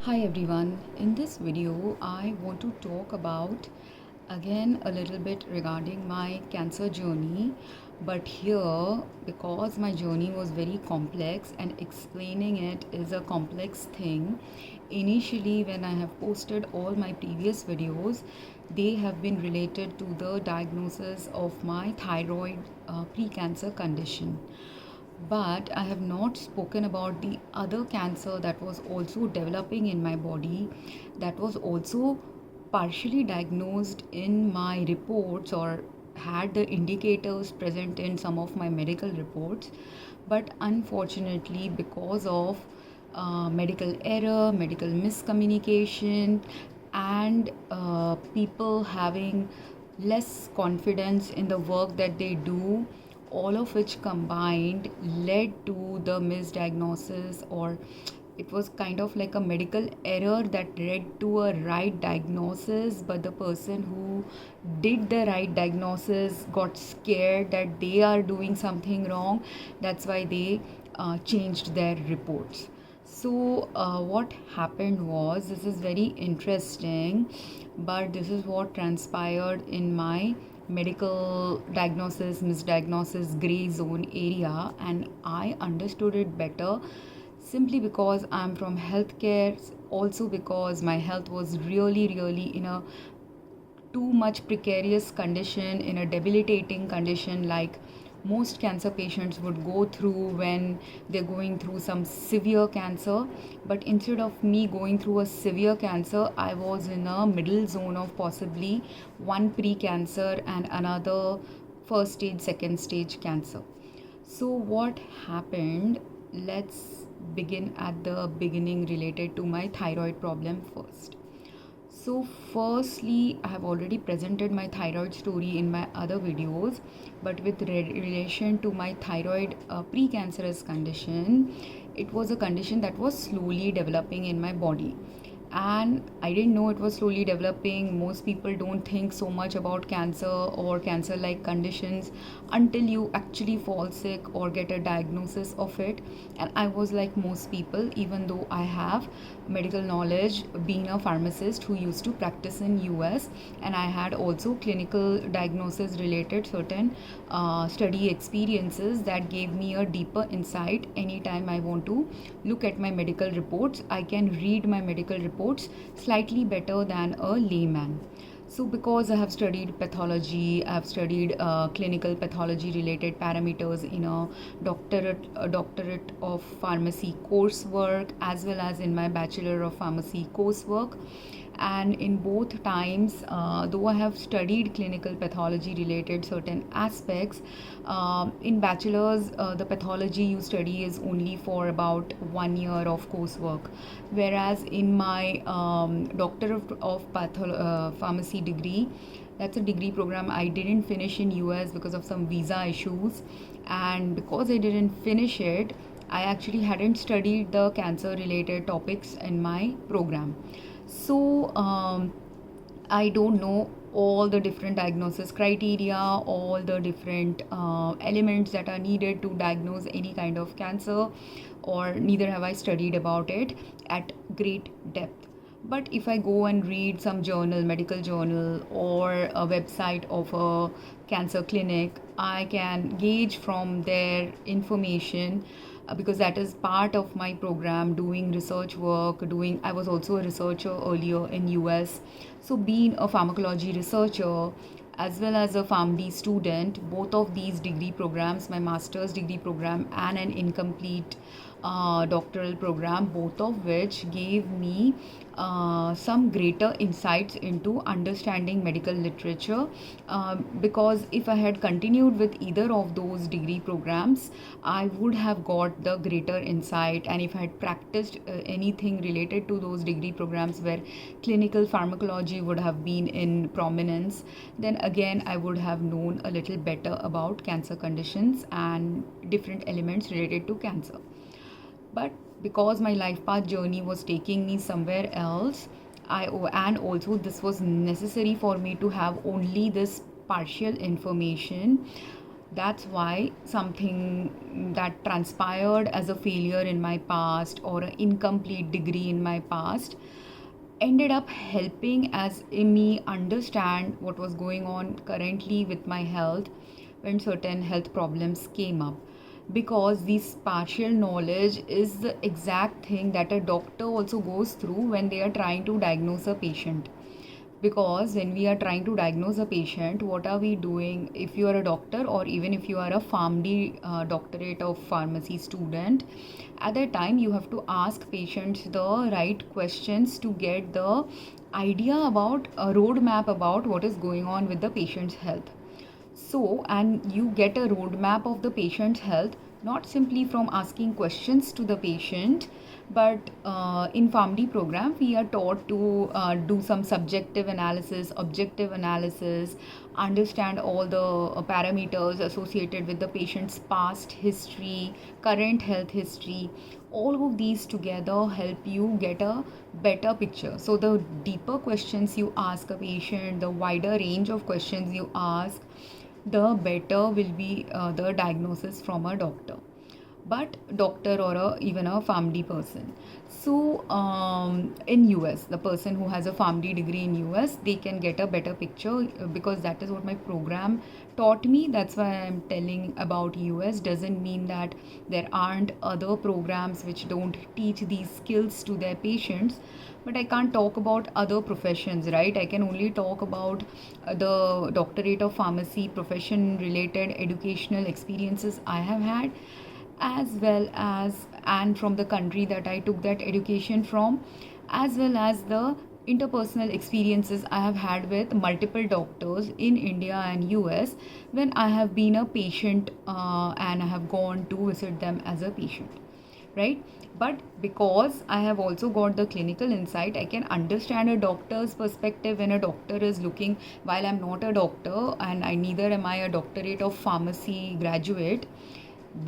Hi everyone, in this video I want to talk about again a little bit regarding my cancer journey, but here because my journey was very complex and explaining it is a complex thing. Initially when I have posted all my previous videos, they have been related to the diagnosis of my thyroid pre-cancer condition, but I have not spoken about the other cancer that was also developing in my body, that was also partially diagnosed in my reports or had the indicators present in some of my medical reports. But unfortunately, because of medical error, medical miscommunication, and people having less confidence in the work that they do, all of which combined led to the misdiagnosis, or it was kind of like a medical error that led to a right diagnosis, but the person who did the right diagnosis got scared that they are doing something wrong. That's why they changed their reports. So what happened was, this is very interesting, but this is what transpired in my medical diagnosis misdiagnosis gray zone area, and I understood it better simply because I'm from healthcare, also because my health was really in a too much precarious condition, in a debilitating condition like most cancer patients would go through when they're going through some severe cancer. But instead of me going through a severe cancer, I was in a middle zone of possibly one pre-cancer and another first stage, second stage cancer. So what happened? Let's begin at the beginning related to my thyroid problem first. So, firstly, I have already presented my thyroid story in my other videos, but with relation to my thyroid precancerous condition, it was a condition that was slowly developing in my body. And I didn't know it was slowly developing. Most people don't think so much about cancer or cancer like conditions until you actually fall sick or get a diagnosis of it. And I was like most people, even though I have medical knowledge being a pharmacist who used to practice in US, and I had also clinical diagnosis related certain study experiences that gave me a deeper insight. Anytime I want to look at my medical reports, I can read my medical reports slightly better than a layman. So, because I have studied pathology, I have studied clinical pathology related parameters in a doctorate of pharmacy coursework, as well as in my bachelor of pharmacy coursework. And in both times, though I have studied clinical pathology related certain aspects, in bachelor's the pathology you study is only for about 1 year of coursework, whereas in my doctor of pharmacy degree, that's a degree program I didn't finish in US because of some visa issues. And because I didn't finish it, I actually hadn't studied the cancer related topics in my program. So I don't know all the different diagnosis criteria, all the different elements that are needed to diagnose any kind of cancer, or neither have I studied about it at great depth. But if I go and read some journal, medical journal, or a website of a cancer clinic, I can gauge from their information, because that is part of my program, doing research work. Doing I was also a researcher earlier in US. So being a pharmacology researcher as well as a PharmD student, both of these degree programs, my master's degree program and an incomplete doctoral program, both of which gave me some greater insights into understanding medical literature. Because if I had continued with either of those degree programs, I would have got the greater insight. And if I had practiced anything related to those degree programs where clinical pharmacology would have been in prominence, then again I would have known a little better about cancer conditions and different elements related to cancer. But because my life path journey was taking me somewhere else, and also this was necessary for me to have only this partial information, That's why something that transpired as a failure in my past or an incomplete degree in my past ended up helping as me understand what was going on currently with my health when certain health problems came up, because this partial knowledge is the exact thing that a doctor also goes through when they are trying to diagnose a patient. Because when we are trying to diagnose a patient, what are we doing? If you are a doctor, or even if you are a PharmD, doctorate of pharmacy student, at that time you have to ask patients the right questions to get the idea about a roadmap about what is going on with the patient's health. So, and you get a roadmap of the patient's health not simply from asking questions to the patient, but in PharmD program we are taught to do some subjective analysis, objective analysis, understand all the parameters associated with the patient's past history, current health history. All of these together help you get a better picture. So the deeper questions you ask a patient, the wider range of questions you ask, the better will be the diagnosis from a doctor, but doctor or even a PharmD person. So in US, the person who has a PharmD degree in US, they can get a better picture because that is what my program taught me. That's why I'm telling about US. Doesn't mean that there aren't other programs which don't teach these skills to their patients, but I can't talk about other professions, right? I can only talk about the doctorate of pharmacy profession related educational experiences I have had, as well as, and from the country that I took that education from, as well as the interpersonal experiences I have had with multiple doctors in India and US when I have been a patient and I have gone to visit them as a patient, right? But because I have also got the clinical insight, I can understand a doctor's perspective when a doctor is looking. While I'm not a doctor and I neither am I a doctorate of pharmacy graduate,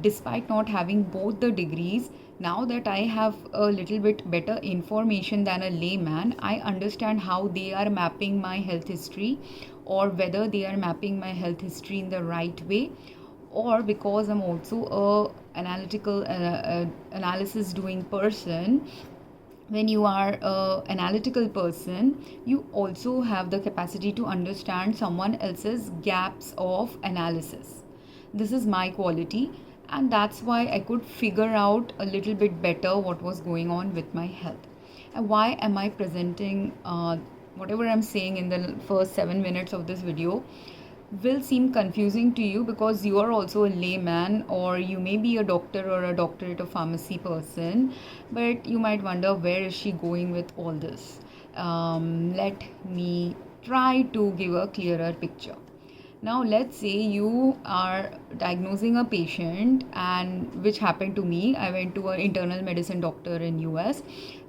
despite not having both the degrees, now that I have a little bit better information than a layman, I understand how they are mapping my health history, or whether they are mapping my health history in the right way, or because I'm also a analytical analysis doing person. When you are a analytical person, you also have the capacity to understand someone else's gaps of analysis. This is my quality, and that's why I could figure out a little bit better what was going on with my health. And why am I presenting whatever I'm saying in the first 7 minutes of this video will seem confusing to you, because you are also a layman, or you may be a doctor or a doctorate of pharmacy person, but you might wonder, where is she going with all this? Let me try to give a clearer picture. Now, let's say you are diagnosing a patient, and which happened to me. I went to an internal medicine doctor in US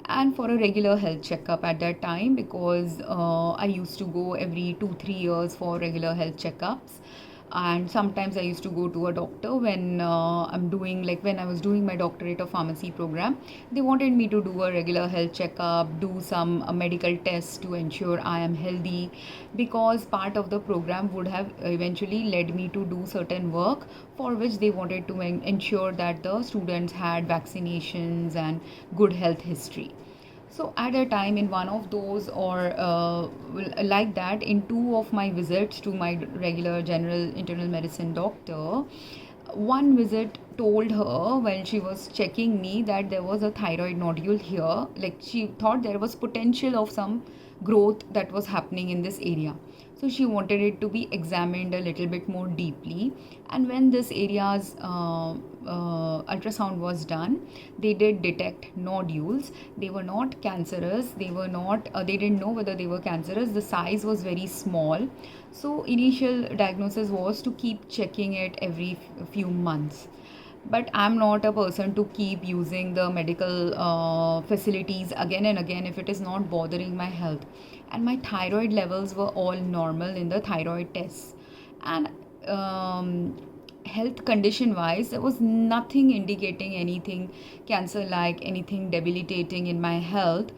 and for a regular health checkup at that time, because I used to go every 2-3 years for regular health checkups. And sometimes I used to go to a doctor when when I was doing my doctorate of pharmacy program. They wanted me to do a regular health checkup, do some medical tests to ensure I am healthy, because part of the program would have eventually led me to do certain work for which they wanted to ensure that the students had vaccinations and good health history. So at a time, in one of those, or like that, in two of my visits to my regular general internal medicine doctor, one visit told her when she was checking me that there was a thyroid nodule here. Like, she thought there was potential of some growth that was happening in this area. So she wanted it to be examined a little bit more deeply. And when this area's ultrasound was done, they did detect nodules. They were not cancerous. They were not. They didn't know whether they were cancerous. The size was very small. So initial diagnosis was to keep checking it every few months. But I'm not a person to keep using the medical facilities again and again if it is not bothering my health. And my thyroid levels were all normal in the thyroid tests. And health condition wise, there was nothing indicating anything cancer like, anything debilitating in my health.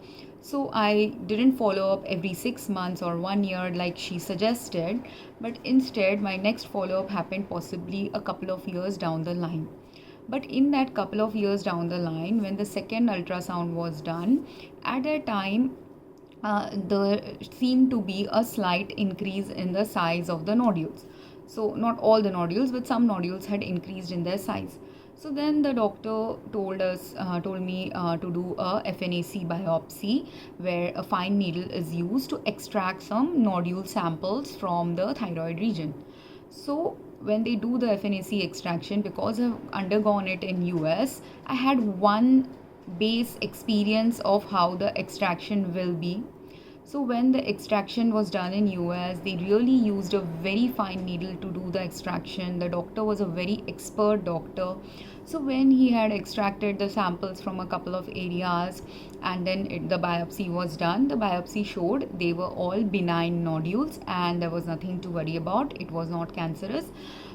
So I didn't follow up every 6 months or 1 year like she suggested, but instead my next follow up happened possibly a couple of years down the line. But in that couple of years down the line, when the second ultrasound was done, at that time there seemed to be a slight increase in the size of the nodules. So, not all the nodules, but some nodules had increased in their size. So then the doctor told me to do a FNAC biopsy, where a fine needle is used to extract some nodule samples from the thyroid region. So when they do the FNAC extraction, because I've undergone it in US, I had one base experience of how the extraction will be. So when the extraction was done in US, they really used a very fine needle to do the extraction. The doctor was a very expert doctor. So when he had extracted the samples from a couple of areas, and then the biopsy was done, the biopsy showed they were all benign nodules and there was nothing to worry about. It was not cancerous.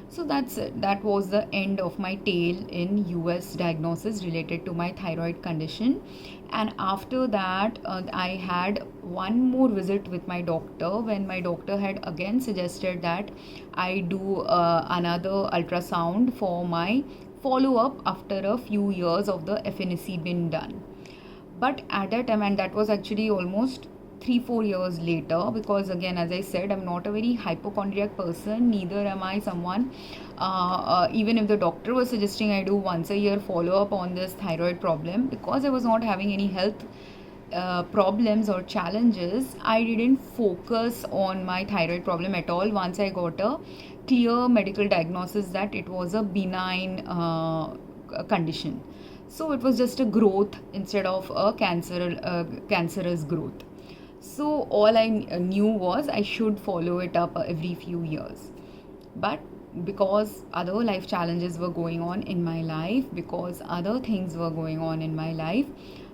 So that's it. That was the end of my tale in US diagnosis related to my thyroid condition. And after that, I had one more visit with my doctor, when my doctor had again suggested that I do another ultrasound for my follow up after a few years of the FNC being done. But at that time, and that was actually almost 3-4 years later, because again, as I said, I'm not a very hypochondriac person, neither am I someone, even if the doctor was suggesting I do once a year follow up on this thyroid problem, because I was not having any health problems or challenges, I didn't focus on my thyroid problem at all once I got a clear medical diagnosis that it was a benign condition. So it was just a growth instead of a cancerous growth. So all I knew was I should follow it up every few years. But because other life challenges were going on in my life, because other things were going on in my life,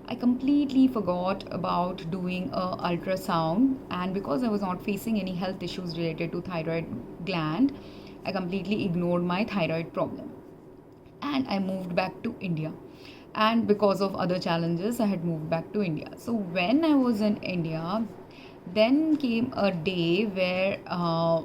I completely forgot about doing a ultrasound, and because I was not facing any health issues related to thyroid gland, I completely ignored my thyroid problem and I moved back to India. And because of other challenges, I had moved back to India. So when I was in India, then came a day where,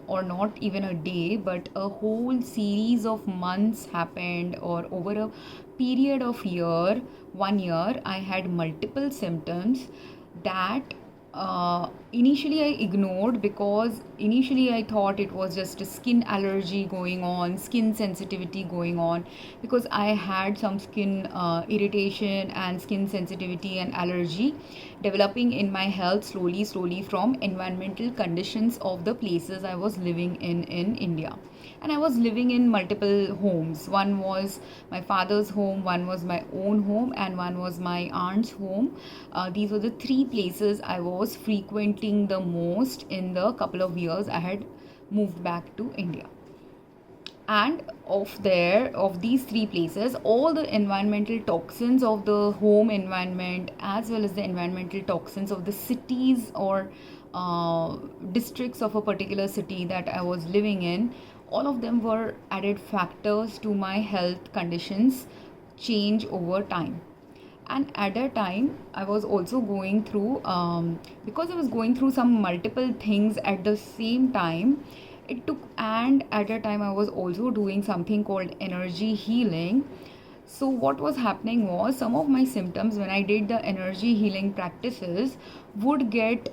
or not even a day, but a whole series of months happened, or over a period of 1 year, I had multiple symptoms that initially I ignored, because initially I thought it was just a skin allergy going on, skin sensitivity going on, because I had some skin irritation and skin sensitivity and allergy developing in my health slowly from environmental conditions of the places I was living in India. And I was living in multiple homes. One was my father's home, one was my own home, and one was my aunt's home. These were the three places I was frequenting the most in the couple of years I had moved back to India. And of these three places, all the environmental toxins of the home environment, as well as the environmental toxins of the cities or districts of a particular city that I was living in, all of them were added factors to my health conditions change over time. And at that time, I was also going through, because I was going through some multiple things at the same time, and at that time I was also doing something called energy healing. So what was happening was, some of my symptoms when I did the energy healing practices would get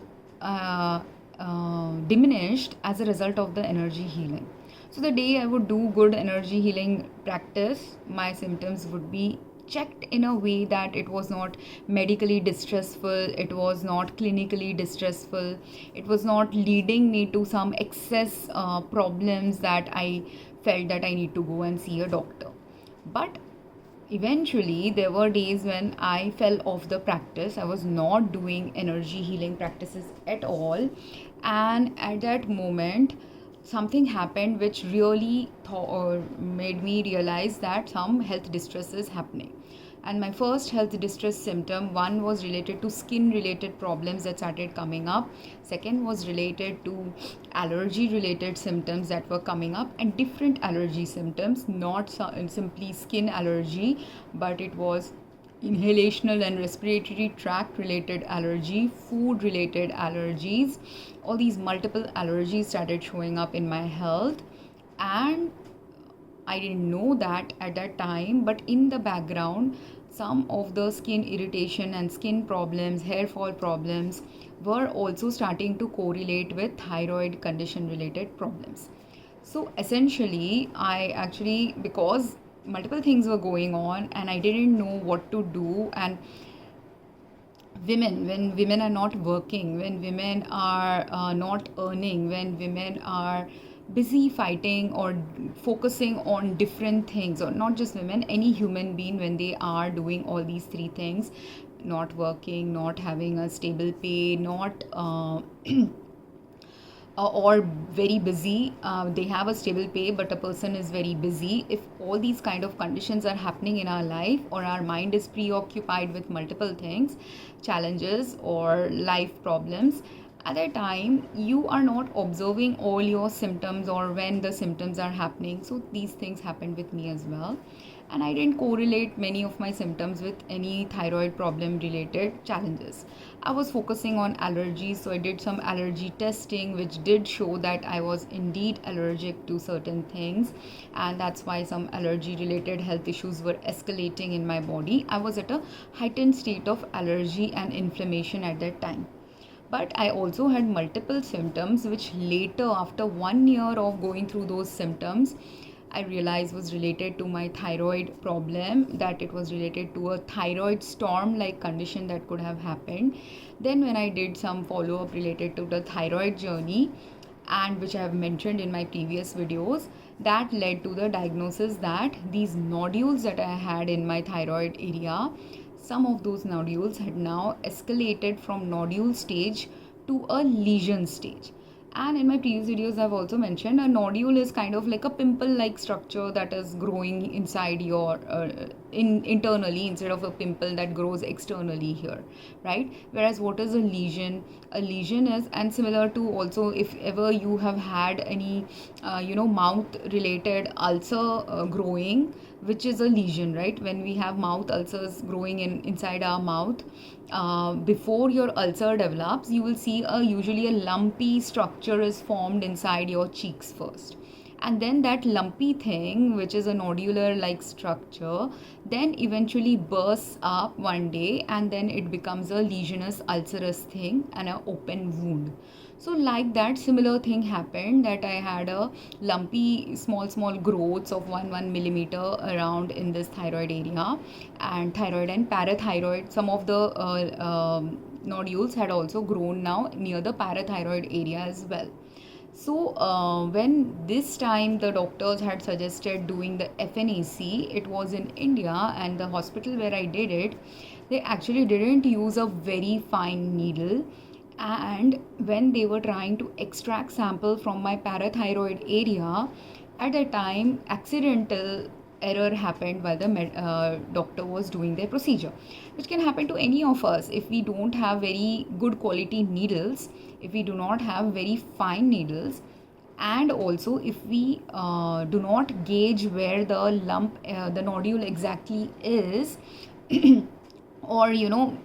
diminished as a result of the energy healing. So the day I would do good energy healing practice, my symptoms would be checked in a way that it was not medically distressful, it was not clinically distressful, it was not leading me to some excess problems that I felt that I need to go and see a doctor. But eventually there were days when I fell off the practice. I was not doing energy healing practices at all, and at that moment something happened which really made me realize that some health distress is happening. And my first health distress symptom, one was related to skin related problems that started coming up, second was related to allergy related symptoms that were coming up, and different allergy symptoms, not simply skin allergy, but it was inhalational and respiratory tract related allergy, food related allergies. All these multiple allergies started showing up in my health, and I didn't know that at that time, but in the background, some of the skin irritation and skin problems, hair fall problems were also starting to correlate with thyroid condition related problems. So essentially, I actually, because multiple things were going on and I didn't know what to do, and when women are not working, when women are not earning, when women are busy fighting or focusing on different things, or not just women, any human being, when they are doing all these three things, not working, not having a stable pay, not or very busy, they have a stable pay but a person is very busy, if all these kind of conditions are happening in our life, or our mind is preoccupied with multiple things, challenges or life problems, at that time you are not observing all your symptoms or when the symptoms are happening. So these things happened with me as well, and I didn't correlate many of my symptoms with any thyroid problem related challenges. I was focusing on allergies, so I did some allergy testing, which did show that I was indeed allergic to certain things, and that's why some allergy related health issues were escalating in my body. I was at a heightened state of allergy and inflammation at that time. But I also had multiple symptoms, which later, after 1 year of going through those symptoms, I realized was related to my thyroid problem, that it was related to a thyroid storm like condition that could have happened. Then when I did some follow up related to the thyroid journey, and which I have mentioned in my previous videos, that led to the diagnosis that these nodules that I had in my thyroid area, some of those nodules had now escalated from nodule stage to a lesion stage. And in my previous videos, I've also mentioned a nodule is kind of like a pimple-like structure that is growing inside your internally, instead of a pimple that grows externally here, right? Whereas what is a lesion? A lesion is, and similar to also, if ever you have had any mouth-related ulcer growing, which is a lesion, right? When we have mouth ulcers growing inside our mouth, before your ulcer develops, you will see usually a lumpy structure is formed inside your cheeks first, and then that lumpy thing, which is a nodular like structure, then eventually bursts up one day, and then it becomes a lesionous ulcerous thing and an open wound. So like that, similar thing happened, that I had a lumpy small growths of 1 millimeter around in this thyroid area, and thyroid and parathyroid, some of the nodules had also grown now near the parathyroid area as well. So when this time the doctors had suggested doing the FNAC, it was in India, and the hospital where I did it, they actually didn't use a very fine needle. And when they were trying to extract sample from my parathyroid area, at that time accidental error happened while the doctor was doing their procedure, which can happen to any of us if we don't have very good quality needles, if we do not have very fine needles, and also if we do not gauge where the the nodule exactly is. Or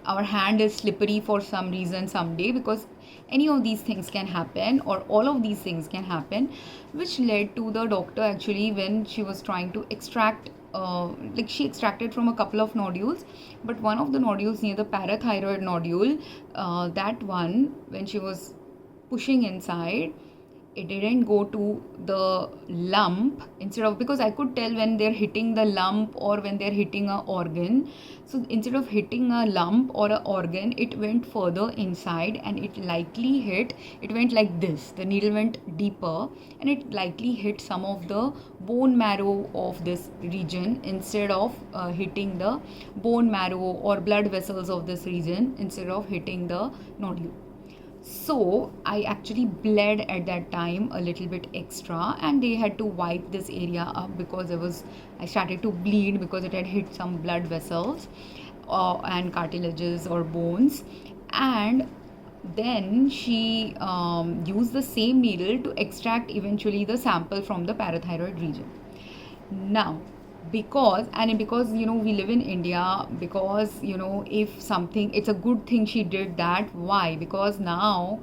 our hand is slippery for some reason someday, because any of these things can happen, or all of these things can happen, which led to the doctor actually, when she was trying to extract she extracted from a couple of nodules, but one of the nodules near the parathyroid nodule, that one, when she was pushing inside, it didn't go to the lump, instead of, because I could tell when they're hitting the lump or when they're hitting a organ. So instead of hitting a lump or a organ, it went further inside, and it went like this, the needle went deeper, and it likely hit some of the bone marrow of this region, instead of hitting the bone marrow or blood vessels of this region, instead of hitting the nodule. So I actually bled at that time a little bit extra, and they had to wipe this area up, because I started to bleed because it had hit some blood vessels and cartilages or bones. And then she used the same needle to extract eventually the sample from the parathyroid region. Now, because we live in India, because if something, it's a good thing she did that. Why? Because now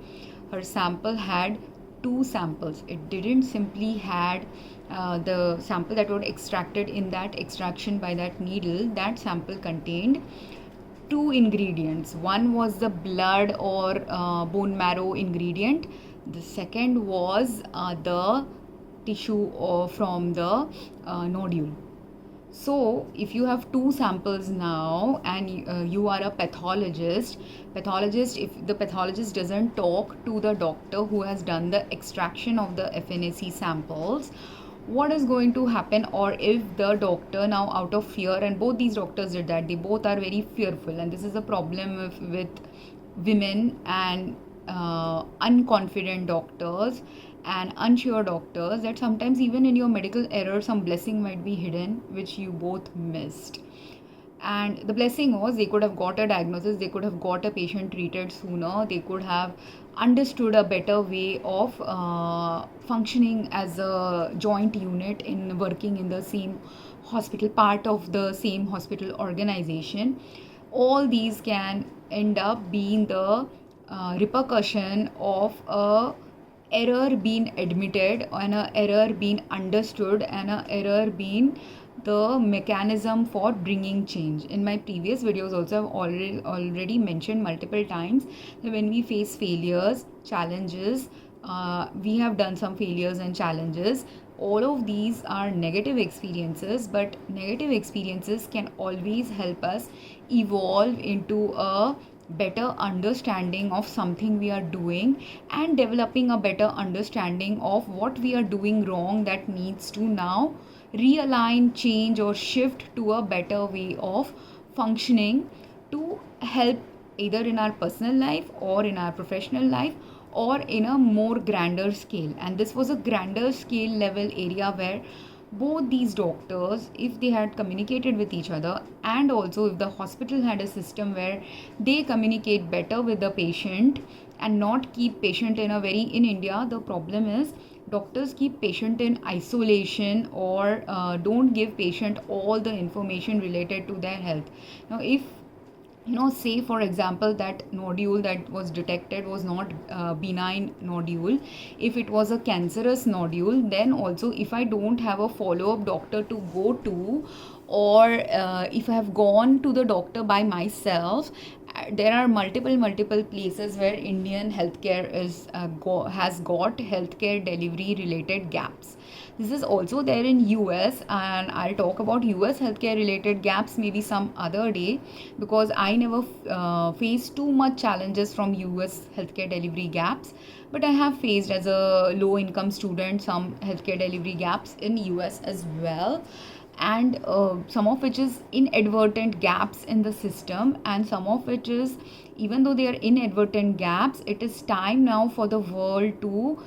her sample had two samples. It didn't simply had the sample that was extracted in that extraction by that needle. That sample contained two ingredients. One was the blood or bone marrow ingredient. The second was the tissue from the nodule. So, if you have two samples now and you are a pathologist, if the pathologist doesn't talk to the doctor who has done the extraction of the FNAC samples, what is going to happen? Or if the doctor now, out of fear, and both these doctors did that, they both are very fearful, and this is a problem with women and unconfident doctors and unsure doctors, that sometimes even in your medical error some blessing might be hidden which you both missed. And the blessing was they could have got a diagnosis, they could have got a patient treated sooner, they could have understood a better way of functioning as a joint unit in working in the same hospital, part of the same hospital organization. All these can end up being the repercussion of a error being admitted and a error being understood and a error being the mechanism for bringing change. In my previous videos also I've already mentioned multiple times that when we face failures, challenges, we have done some failures and challenges. All of these are negative experiences, but negative experiences can always help us evolve into a better understanding of something we are doing and developing a better understanding of what we are doing wrong that needs to now realign, change, or shift to a better way of functioning to help either in our personal life or in our professional life or in a more grander scale. And this was a grander scale level area where both these doctors, if they had communicated with each other, and also if the hospital had a system where they communicate better with the patient and not keep patient in a very, in India the problem is doctors keep patient in isolation or don't give patient all the information related to their health. Now if say for example that nodule that was detected was not benign nodule, if it was a cancerous nodule, then also if I don't have a follow-up doctor to go to, or if I have gone to the doctor by myself, there are multiple places where Indian healthcare is has got healthcare delivery related gaps. This is also there in US, and I'll talk about US healthcare related gaps maybe some other day, because I never faced too much challenges from US healthcare delivery gaps, but I have faced as a low income student some healthcare delivery gaps in US as well, and some of which is inadvertent gaps in the system, and some of which is, even though they are inadvertent gaps, it is time now for the world to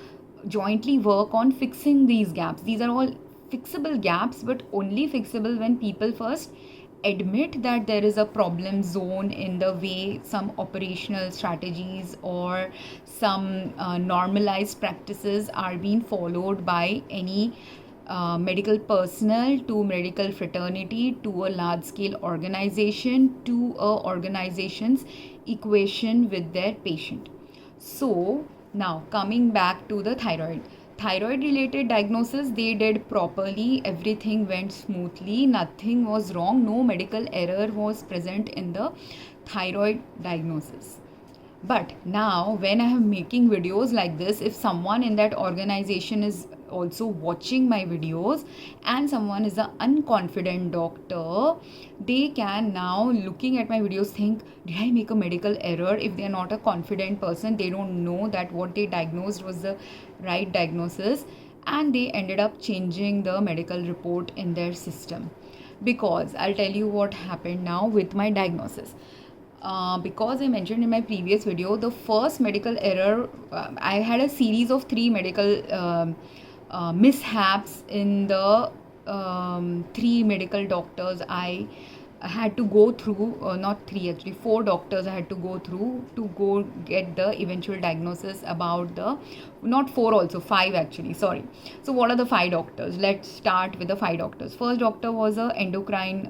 jointly work on fixing these gaps. These are all fixable gaps, but only fixable when people first admit that there is a problem zone in the way some operational strategies or some normalized practices are being followed by any medical personnel to medical fraternity to a large scale organization to a organization's equation with their patient. So now coming back to the thyroid related diagnosis, they did properly, everything went smoothly, nothing was wrong, no medical error was present in the thyroid diagnosis. But now when I am making videos like this, if someone in that organization is also watching my videos and someone is an unconfident doctor, they can now looking at my videos think, did I make a medical error? If they are not a confident person, they don't know that what they diagnosed was the right diagnosis, and they ended up changing the medical report in their system. Because I'll tell you what happened now with my diagnosis. Because I mentioned in my previous video, the first medical error, I had a series of 3 medical mishaps in the 3 medical doctors I I had to go through, not three actually, four doctors I had to go through to go get the eventual diagnosis about the, not four also, five actually, sorry. So what are the five doctors? Let's start with the five doctors. First doctor was a endocrine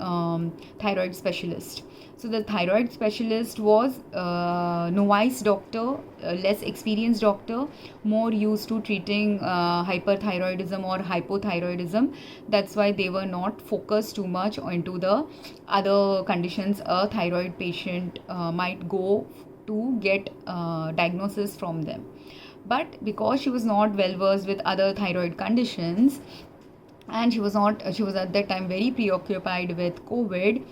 thyroid specialist. So the thyroid specialist was novice doctor, less experienced doctor, more used to treating hyperthyroidism or hypothyroidism. That's why they were not focused too much into the other conditions a thyroid patient might go to get diagnosis from them. But because she was not well versed with other thyroid conditions, and she was at that time very preoccupied with COVID,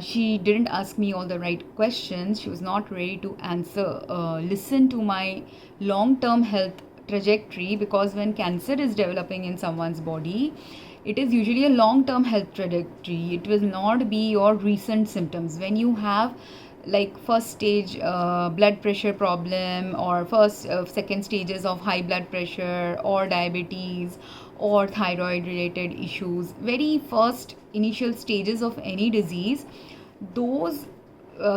she didn't ask me all the right questions. She was not ready to answer, listen to my long term health trajectory, because when cancer is developing in someone's body, it is usually a long term health trajectory. It will not be your recent symptoms. When you have like first stage blood pressure problem, or first second stages of high blood pressure or diabetes or thyroid related issues, very first initial stages of any disease, those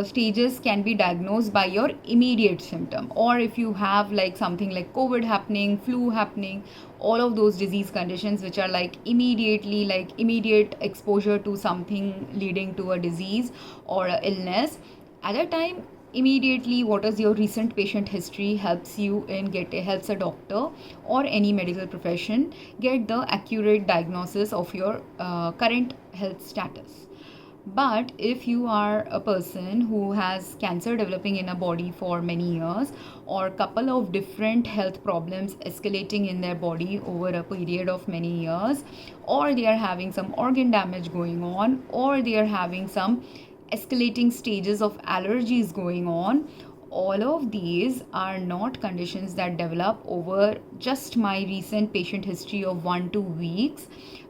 stages can be diagnosed by your immediate symptom. Or if you have like something like COVID happening, flu happening, all of those disease conditions which are like immediately, like immediate exposure to something leading to a disease or a illness, at a time immediately what is your recent patient history helps you in helps a doctor or any medical profession get the accurate diagnosis of your current health status. But if you are a person who has cancer developing in a body for many years, or couple of different health problems escalating in their body over a period of many years, or they are having some organ damage going on, or they are having some escalating stages of allergies going on, all of these are not conditions that develop over just my recent patient history of 1-2 weeks,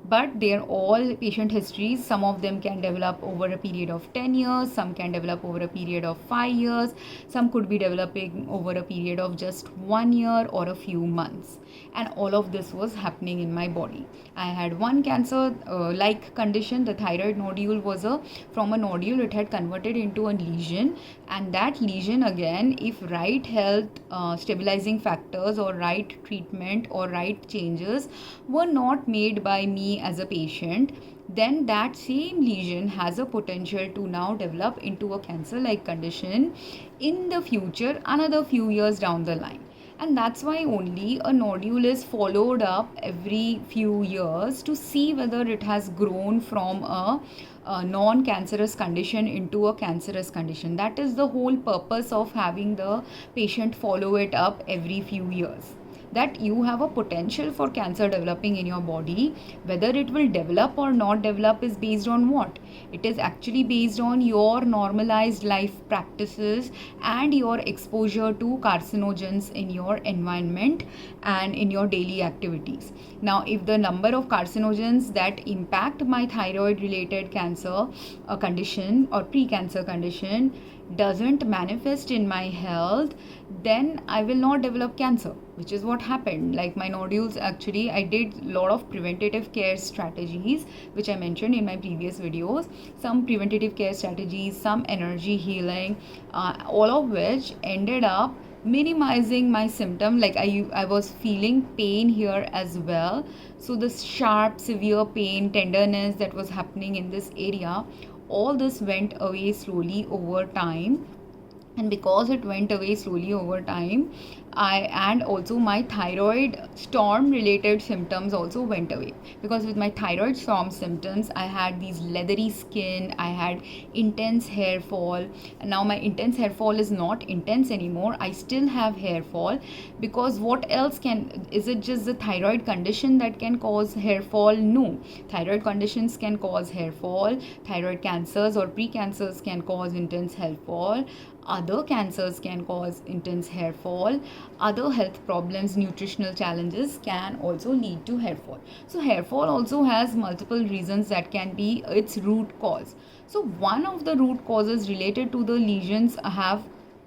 but they're all patient histories. Some of them can develop over a period of 10 years, some can develop over a period of 5 years, some could be developing over a period of just 1 year or a few months. And all of this was happening in my body. I had one cancer like condition. The thyroid nodule was from a nodule, it had converted into a lesion, and that lesion again, if right health stabilizing factors or right treatment or right changes were not made by me as a patient, then that same lesion has a potential to now develop into a cancer like condition in the future, another few years down the line. And that's why only a nodule is followed up every few years to see whether it has grown from a non-cancerous condition into a cancerous condition. That is the whole purpose of having the patient follow it up every few years. That you have a potential for cancer developing in your body. Whether it will develop or not develop is based on what? It is actually based on your normalized life practices and your exposure to carcinogens in your environment and in your daily activities. Now, if the number of carcinogens that impact my thyroid related cancer condition or pre-cancer condition doesn't manifest in my health, then I will not develop cancer, which is what happened. Like my nodules, actually I did a lot of preventative care strategies which I mentioned in my previous videos, some preventative care strategies, some energy healing, all of which ended up minimizing my symptom. Like I was feeling pain here as well, so this sharp severe pain, tenderness that was happening in this area, all this went away slowly over time. And because it went away slowly over time, and also my thyroid storm related symptoms also went away. Because with my thyroid storm symptoms, I had these leathery skin, I had intense hair fall, and now my intense hair fall is not intense anymore. I still have hair fall, because what else is it just the thyroid condition that can cause hair fall? No, thyroid conditions can cause hair fall, thyroid cancers or precancers can cause intense hair fall, other cancers can cause intense hair fall, other health problems, nutritional challenges can also lead to hair fall. So hair fall also has multiple reasons that can be its root cause. So one of the root causes related to the lesions have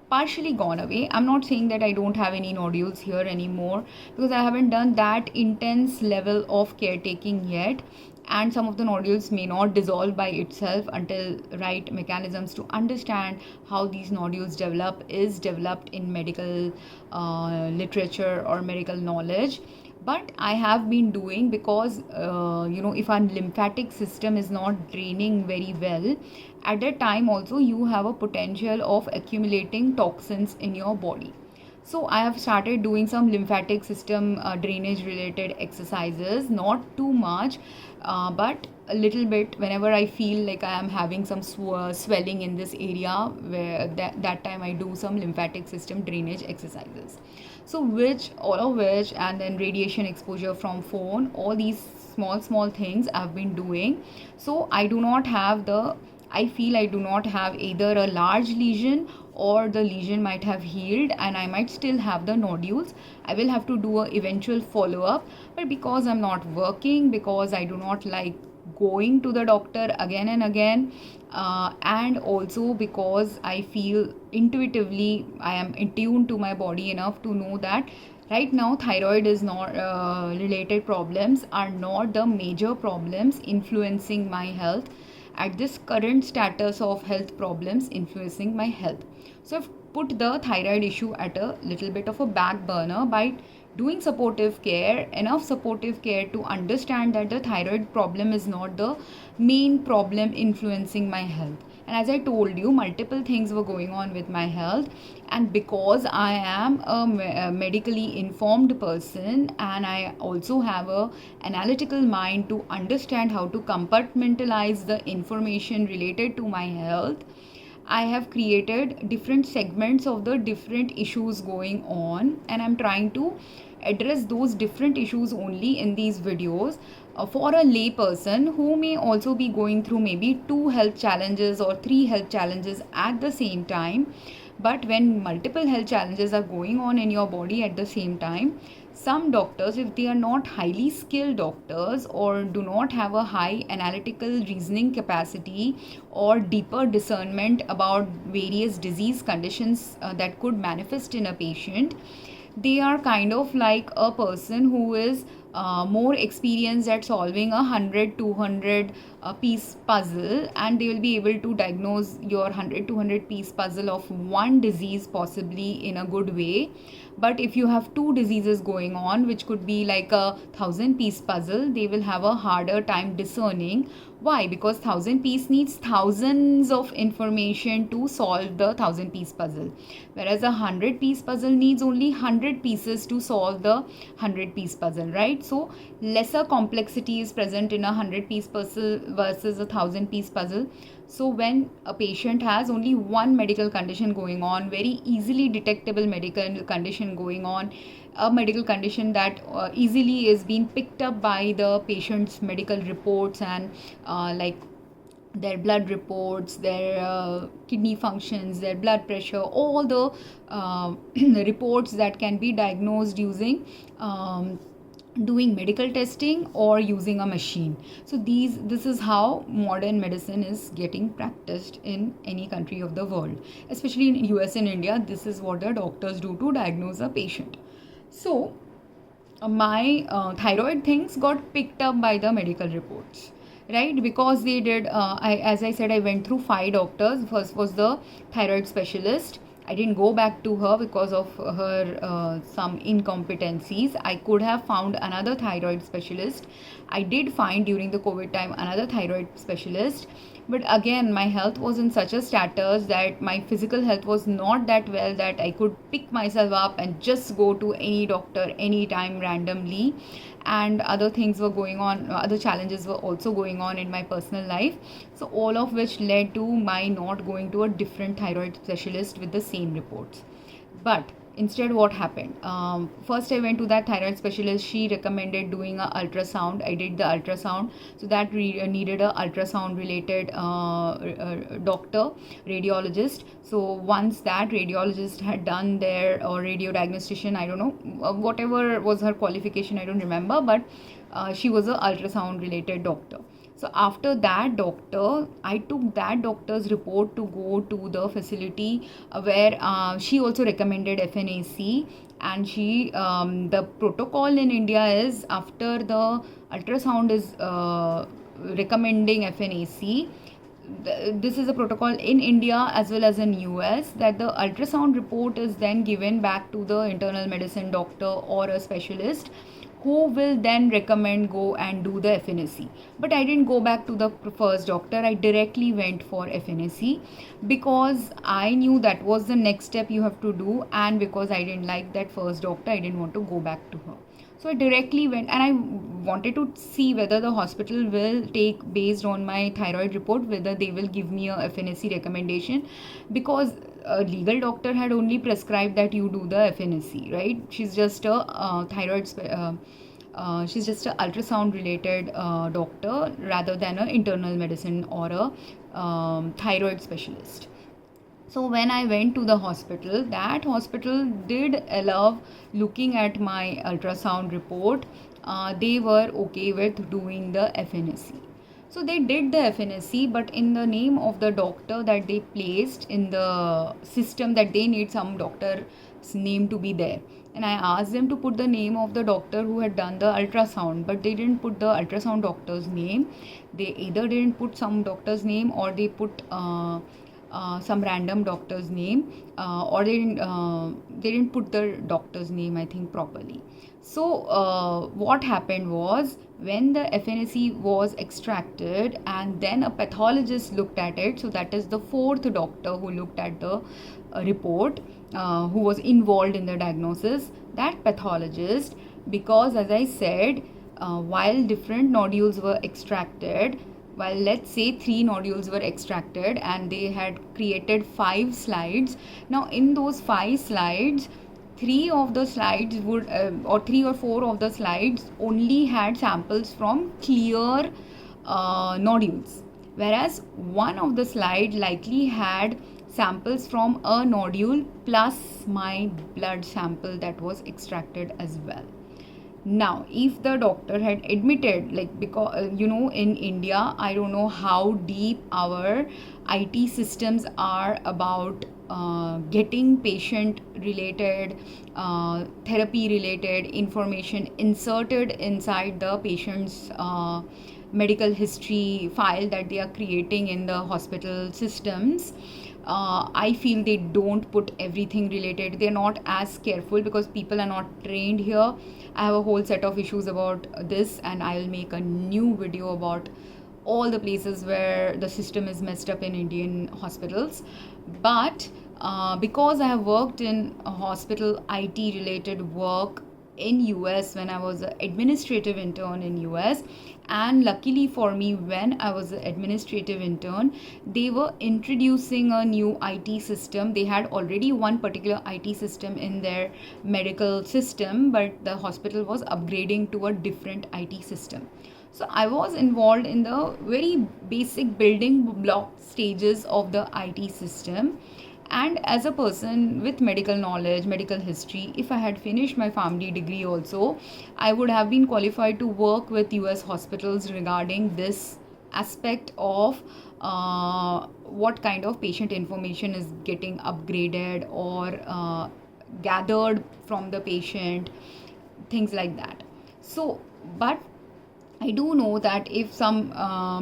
partially gone away. I'm not saying that I don't have any nodules here anymore, because I haven't done that intense level of caretaking yet. and some of the nodules may not dissolve by itself until right mechanisms to understand how these nodules develop is developed in medical literature or medical knowledge. But I have been doing, because if our lymphatic system is not draining very well, at that time also you have a potential of accumulating toxins in your body. So I have started doing some lymphatic system drainage related exercises, not too much, but a little bit whenever I feel like I am having some swelling in this area, where that time I do some lymphatic system drainage exercises. So which all of which, and then radiation exposure from phone, all these small things I've been doing. So I feel I do not have either a large lesion, or the lesion might have healed and I might still have the nodules. I will have to do a eventual follow up, but because I'm not working, because I do not like going to the doctor again and again, and also because I feel intuitively I am attuned to my body enough to know that right now thyroid is not related problems are not the major problems influencing my health at this current status of health problems influencing my health. So I've put the thyroid issue at a little bit of a back burner by doing supportive care, enough supportive care to understand that the thyroid problem is not the main problem influencing my health. And as I told you, multiple things were going on with my health, and because I am a medically informed person and I also have a analytical mind to understand how to compartmentalize the information related to my health, I have created different segments of the different issues going on, and I'm trying to address those different issues only in these videos for a lay person who may also be going through maybe 2 health challenges or 3 health challenges at the same time. But when multiple health challenges are going on in your body at the same time, some doctors, if they are not highly skilled doctors or do not have a high analytical reasoning capacity or deeper discernment about various disease conditions that could manifest in a patient, they are kind of like a person who is more experienced at solving 100 200 piece puzzle, and they will be able to diagnose your 100 200 piece puzzle of one disease possibly in a good way. But if you have 2 diseases going on, which could be like a 1,000 piece puzzle, they will have a harder time discerning. Why? Because 1,000 piece needs thousands of information to solve the 1,000 piece puzzle, whereas a 100 piece puzzle needs only 100 pieces to solve the 100 piece puzzle, right? So lesser complexity is present in a 100 piece puzzle versus a 1,000 piece puzzle. So when a patient has only one medical condition going on, very easily detectable medical condition going on, a medical condition that easily is being picked up by the patient's medical reports and like their blood reports, their kidney functions, their blood pressure, all the reports that can be diagnosed using doing medical testing or using a machine. So this is how modern medicine is getting practiced in any country of the world, especially in US and India. This is what the doctors do to diagnose a patient. So my thyroid things got picked up by the medical reports, right? Because they did as I said, I went through 5 doctors. First was the thyroid specialist. I didn't go back to her because of her some incompetencies. I could have found another thyroid specialist. I did find during the COVID time another thyroid specialist. But again, my health was in such a status that my physical health was not that well that I could pick myself up and just go to any doctor anytime randomly. And other things were going on, other challenges were also going on in my personal life. So all of which led to my not going to a different thyroid specialist with the same reports. But instead, what happened? First I went to that thyroid specialist. She recommended doing a ultrasound. I did the ultrasound. So that needed a ultrasound related doctor, radiologist. So once that radiologist had done their or radio diagnostician, I don't know, whatever was her qualification, I don't remember, but she was a ultrasound related doctor. So after that doctor, I took that doctor's report to go to the facility where she also recommended FNAC. And the protocol in India is, after the ultrasound is recommending FNAC, this is a protocol in India as well as in US, that the ultrasound report is then given back to the internal medicine doctor or a specialist, who will then recommend go and do the FNAC. But I didn't go back to the first doctor. I directly went for FNAC because I knew that was the next step you have to do, and because I didn't like that first doctor, I didn't want to go back to her. So I directly went, and I wanted to see whether the hospital will take, based on my thyroid report, whether they will give me a FNAC recommendation, because a legal doctor had only prescribed that you do the FNAC, right? She's just a she's just a ultrasound related doctor rather than an internal medicine or a thyroid specialist. So when I went to the hospital, that hospital did allow looking at my ultrasound report. They were okay with doing the FNAC. So they did the FNAC, but in the name of the doctor that they placed in the system, that they need some doctor's name to be there. And I asked them to put the name of the doctor who had done the ultrasound, but they didn't put the ultrasound doctor's name. They either didn't put some doctor's name, or they put some random doctor's name, or they didn't put the doctor's name, I think, properly. So what happened was, when the FNAC was extracted and then a pathologist looked at it, so that is the fourth doctor who looked at the report, who was involved in the diagnosis, that pathologist, because as I said, while different nodules were extracted, while let's say 3 nodules were extracted, and they had created 5 slides. Now in those 5 slides, 3 of the slides would or 3 or 4 of the slides only had samples from clear nodules, whereas one of the slide likely had samples from a nodule plus my blood sample that was extracted as well. Now if the doctor had admitted, like, because in India, I don't know how deep our IT systems are about getting patient related therapy related information inserted inside the patient's medical history file that they are creating in the hospital systems. I feel they don't put everything related. They're not as careful because people are not trained here. I have a whole set of issues about this, and I'll make a new video about all the places where the system is messed up in Indian hospitals. But because I have worked in a hospital IT related work in US when I was an administrative intern in US, and luckily for me, when I was an administrative intern, they were introducing a new IT system. They had already one particular IT system in their medical system, but the hospital was upgrading to a different IT system. So I was involved in the very basic building block stages of the IT system. And as a person with medical knowledge, medical history, if I had finished my family degree also, I would have been qualified to work with US hospitals regarding this aspect of what kind of patient information is getting upgraded or gathered from the patient, things like that. So, but I do know that if some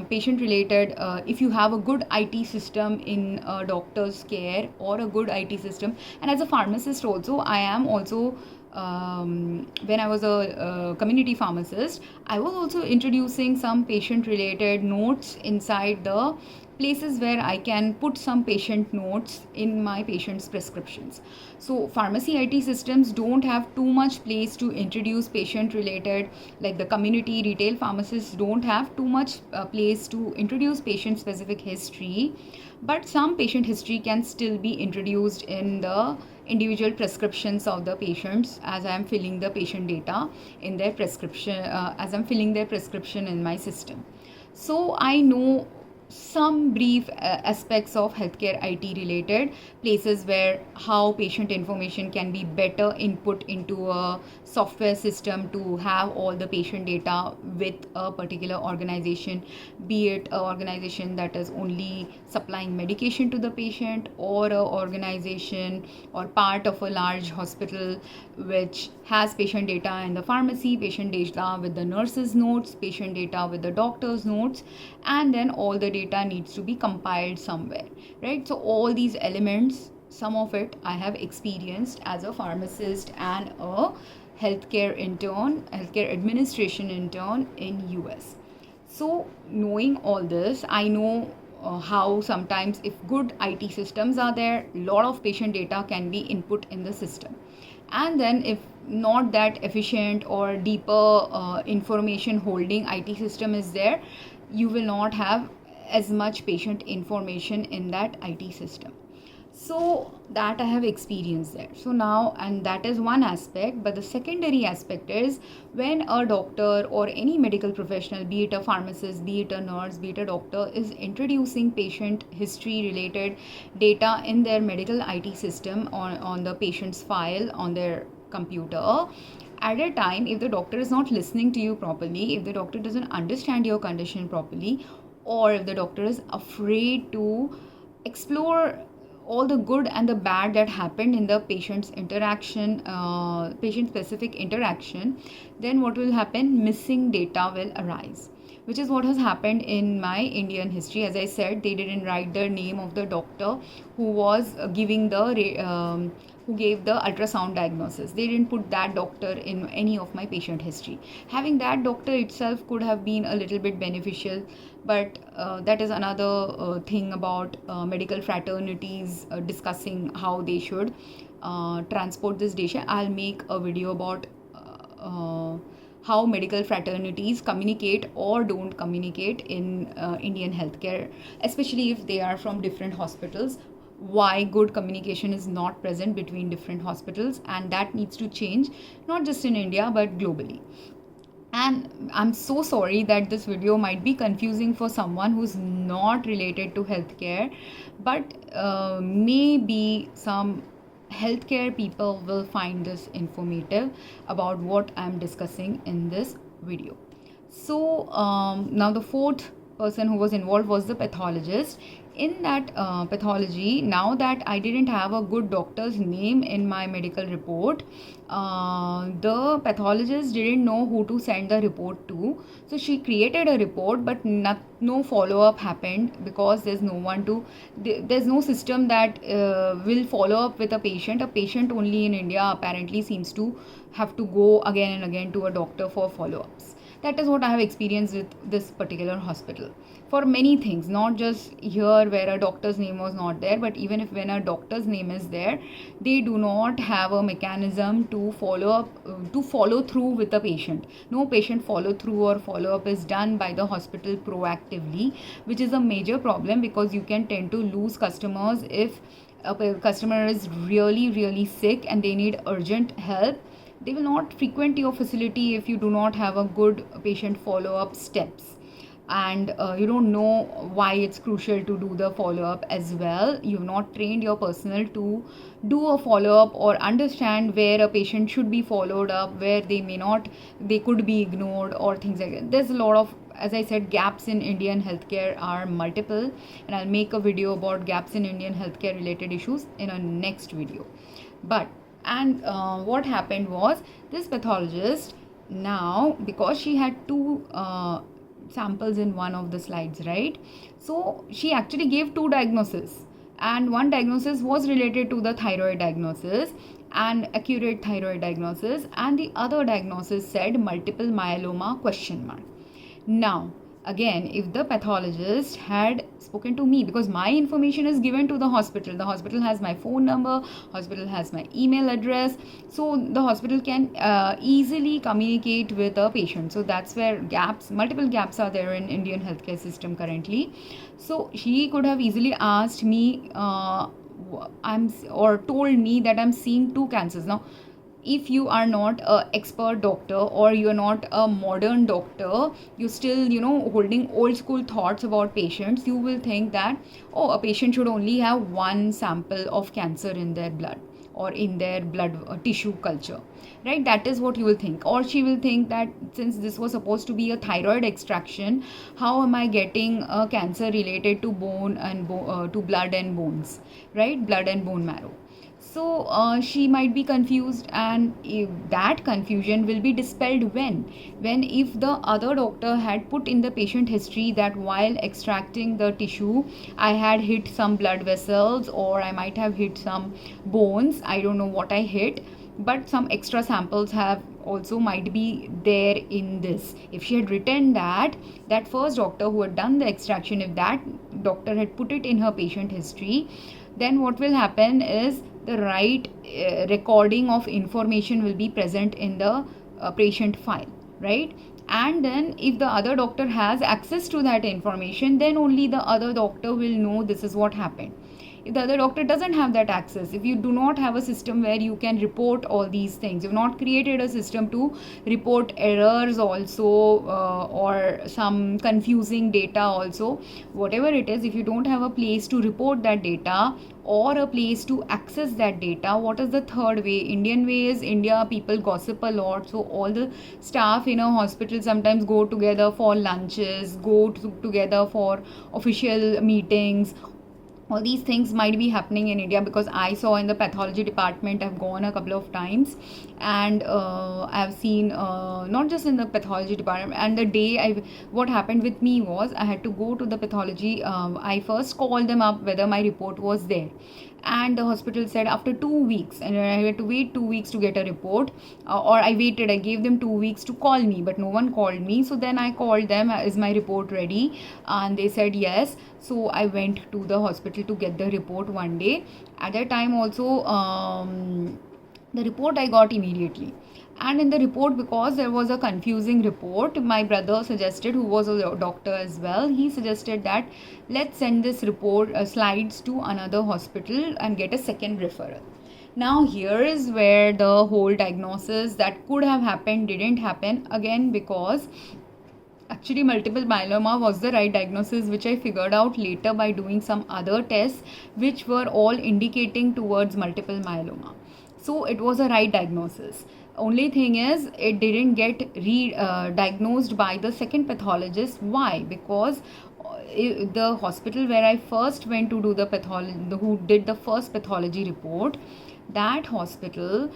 patient related, if you have a good IT system in a doctor's care or a good IT system, and as a pharmacist also, I am also, when I was a community pharmacist, I was also introducing some patient related notes inside the places where I can put some patient notes in my patient's prescriptions. So pharmacy IT systems don't have too much place to introduce patient related, like the community retail pharmacists don't have too much place to introduce patient specific history, but some patient history can still be introduced in the individual prescriptions of the patients as I am filling the patient data in their prescription, as I'm filling their prescription in my system. So I know some brief aspects of healthcare IT related, places where how patient information can be better input into a software system to have all the patient data with a particular organization, be it an organization that is only supplying medication to the patient, or a organization or part of a large hospital which has patient data in the pharmacy, patient data with the nurse's notes, patient data with the doctor's notes, and then all the data needs to be compiled somewhere, right? So all these elements, some of it I have experienced as a pharmacist and a healthcare administration intern in US. So knowing all this, I know how sometimes if good IT systems are there, lot of patient data can be input in the system, and then if not that efficient or deeper information holding IT system is there, you will not have as much patient information in that IT system. So that I have experienced there. So now, and that is one aspect, but the secondary aspect is when a doctor or any medical professional, be it a pharmacist, be it a nurse, be it a doctor, is introducing patient history related data in their medical IT system on the patient's file on their computer, at a time, if the doctor is not listening to you properly, if the doctor doesn't understand your condition properly, or if the doctor is afraid to explore all the good and the bad that happened in the patient's interaction, patient specific interaction, then what will happen? Missing data will arise, which is what has happened in my Indian history. As I said, they didn't write the name of the doctor who was giving the who gave the ultrasound diagnosis. They didn't put that doctor in any of my patient history. Having that doctor itself could have been a little bit beneficial, but that is another thing about medical fraternities discussing how they should transport this data. I'll make a video about how medical fraternities communicate or don't communicate in Indian healthcare, especially if they are from different hospitals, why good communication is not present between different hospitals, and that needs to change, not just in India but globally. And I'm so sorry that this video might be confusing for someone who's not related to healthcare, but maybe some healthcare people will find this informative about what I'm discussing in this video. So now the fourth person who was involved was the pathologist. In that pathology, now that I didn't have a good doctor's name in my medical report, the pathologist didn't know who to send the report to. So she created a report, but no follow-up happened because there's no one to, there's no system that will follow up with a patient. A patient only in India apparently seems to have to go again and again to a doctor for follow-ups. That is what I have experienced with this particular hospital for many things, not just here where a doctor's name was not there, but even if when a doctor's name is there, they do not have a mechanism to follow up, to follow through with the patient. No patient follow through or follow up is done by the hospital proactively, which is a major problem because you can tend to lose customers if a customer is really sick and they need urgent help. They will not frequent your facility if you do not have a good patient follow-up steps, and you don't know why it's crucial to do the follow-up as well. You've not trained your personnel to do a follow-up or understand where a patient should be followed up, where they could be ignored or things like that. There's a lot of, as I said, gaps in Indian healthcare are multiple, and I'll make a video about gaps in Indian healthcare related issues in a next video. But what happened was, this pathologist, now because she had two samples in one of the slides, right? So she actually gave two diagnoses, and one diagnosis was related to the thyroid diagnosis and accurate thyroid diagnosis, and the other diagnosis said multiple myeloma question mark. Now again, if the pathologist had spoken to me, because my information is given to the hospital has my phone number, hospital has my email address, so the hospital can easily communicate with the patient. So that's where multiple gaps are there in Indian healthcare system currently. So she could have easily asked me told me that I'm seeing two cancers. Now if you are not a expert doctor or you're not a modern doctor, you still holding old school thoughts about patients, you will think that, oh, a patient should only have one sample of cancer in their blood or in their blood tissue culture, right? That is what you will think. Or she will think that since this was supposed to be a thyroid extraction, how am I getting a cancer related to bone and to blood and bones, right? Blood and bone marrow. So she might be confused, and if that confusion will be dispelled when if the other doctor had put in the patient history that while extracting the tissue I had hit some blood vessels, or I might have hit some bones, I don't know what I hit, but some extra samples have also might be there in this. If she had written that first doctor who had done the extraction, if that doctor had put it in her patient history, then what will happen is the right recording of information will be present in the patient file, right? And then if the other doctor has access to that information, then only the other doctor will know this is what happened. If the other doctor doesn't have that access, if you do not have a system where you can report all these things, you've not created a system to report errors also, or some confusing data also, whatever it is, if you don't have a place to report that data or a place to access that data, what is the third way? Indian way is, India people gossip a lot, so all the staff in a hospital sometimes go together for lunches, together for official meetings. All these things might be happening in India, because I saw in the pathology department, I've gone a couple of times, and I've seen not just in the pathology department. And the day what happened with me was, I had to go to the pathology. I first called them up whether my report was there, and the hospital said after 2 weeks, and I had to wait 2 weeks to get a report, or I gave them 2 weeks to call me, but no one called me. So then I called them, is my report ready? And they said yes. So I went to the hospital to get the report one day. At that time also, the report I got immediately. And in the report, because there was a confusing report, my brother suggested, who was a doctor as well, he suggested that let's send this report slides to another hospital and get a second referral. Now here is where the whole diagnosis that could have happened didn't happen, again because actually multiple myeloma was the right diagnosis, which I figured out later by doing some other tests which were all indicating towards multiple myeloma. So it was a right diagnosis. Only thing is, it didn't get diagnosed by the second pathologist. Why? Because the hospital where I first went to do the pathology, who did the first pathology report, that hospital,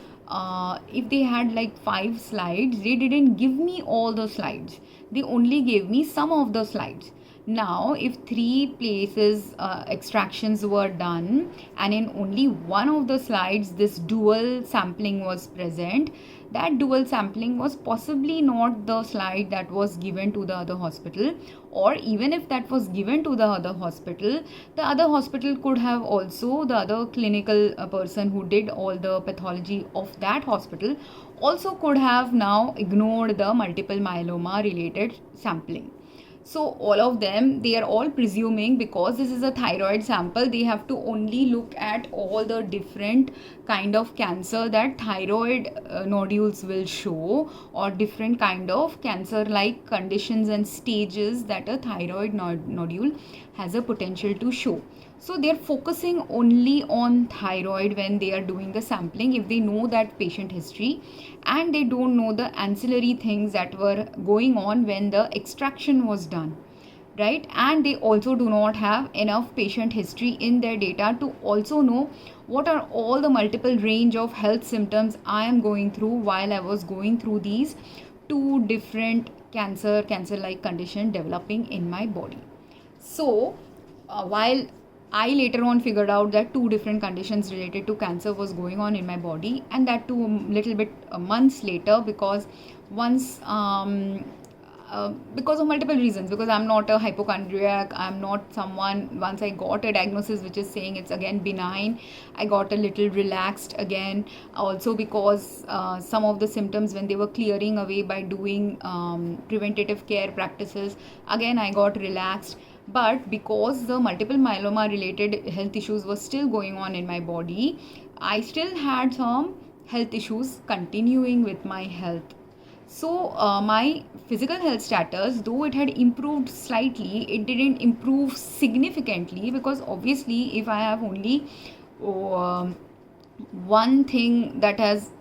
if they had like 5 slides, they didn't give me all the slides. They only gave me some of the slides. Now, if 3 places extractions were done, and in only one of the slides this dual sampling was present, that dual sampling was possibly not the slide that was given to the other hospital. Or even if that was given to the other hospital could have also, the other clinical person who did all the pathology of that hospital also could have now ignored the multiple myeloma related sampling. So all of them, they are all presuming, because this is a thyroid sample, they have to only look at all the different kind of cancer that thyroid nodules will show, or different kind of cancer like conditions and stages that a thyroid nodule has a potential to show. So they are focusing only on thyroid when they are doing the sampling, if they know that patient history, and they don't know the ancillary things that were going on when the extraction was done, right? And they also do not have enough patient history in their data to also know what are all the multiple range of health symptoms I am going through while I was going through these 2 different cancer-like condition developing in my body. So while I later on figured out that 2 different conditions related to cancer was going on in my body, and that too little bit months later, because once because of multiple reasons, because I'm not a hypochondriac, I'm not someone, once I got a diagnosis which is saying it's again benign, I got a little relaxed again. Also because some of the symptoms, when they were clearing away by doing preventative care practices, again I got relaxed. But because the multiple myeloma related health issues were still going on in my body, I still had some health issues continuing with my health. So, my physical health status, though it had improved slightly, it didn't improve significantly, because obviously, if I have only oh, one thing that has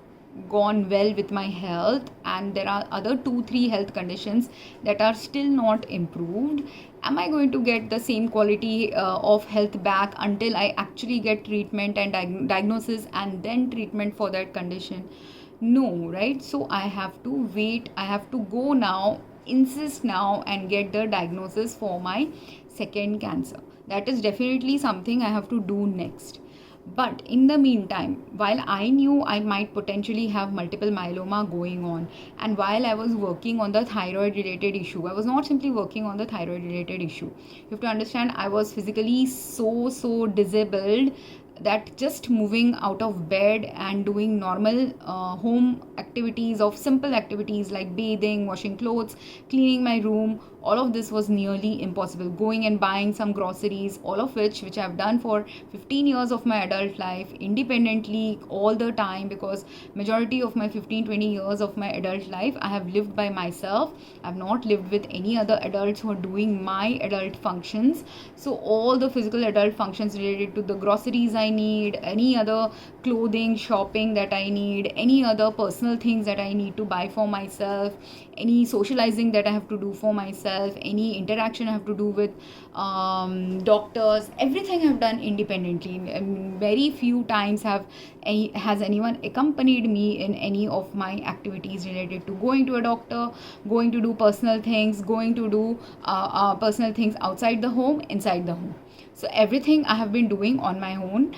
gone well with my health, and there are other 2 3 health conditions that are still not improved, am I going to get the same quality of health back until I actually get treatment and diagnosis and then treatment for that condition? No, right? So I have to wait, I have to go now, insist now, and get the diagnosis for my second cancer. That is definitely something I have to do next. But in the meantime, while I knew I might potentially have multiple myeloma going on, and while I was working on the thyroid related issue, I was not simply working on the thyroid related issue. You have to understand, I was physically so disabled that just moving out of bed and doing normal home activities, of simple activities like bathing, washing clothes, cleaning my room, all of this was nearly impossible. Going and buying some groceries, all of which I've done for 15 years of my adult life independently all the time, because majority of my 15-20 years of my adult life I have lived by myself. I've not lived with any other adults who are doing my adult functions. So all the physical adult functions related to the groceries I need, any other clothing shopping that I need, any other personal things that I need to buy for myself, any socializing that I have to do for myself, any interaction I have to do with doctors, everything I've done independently. Very few times has anyone accompanied me in any of my activities related to going to a doctor, going to do personal things, going to do personal things outside the home, inside the home. So everything I have been doing on my own,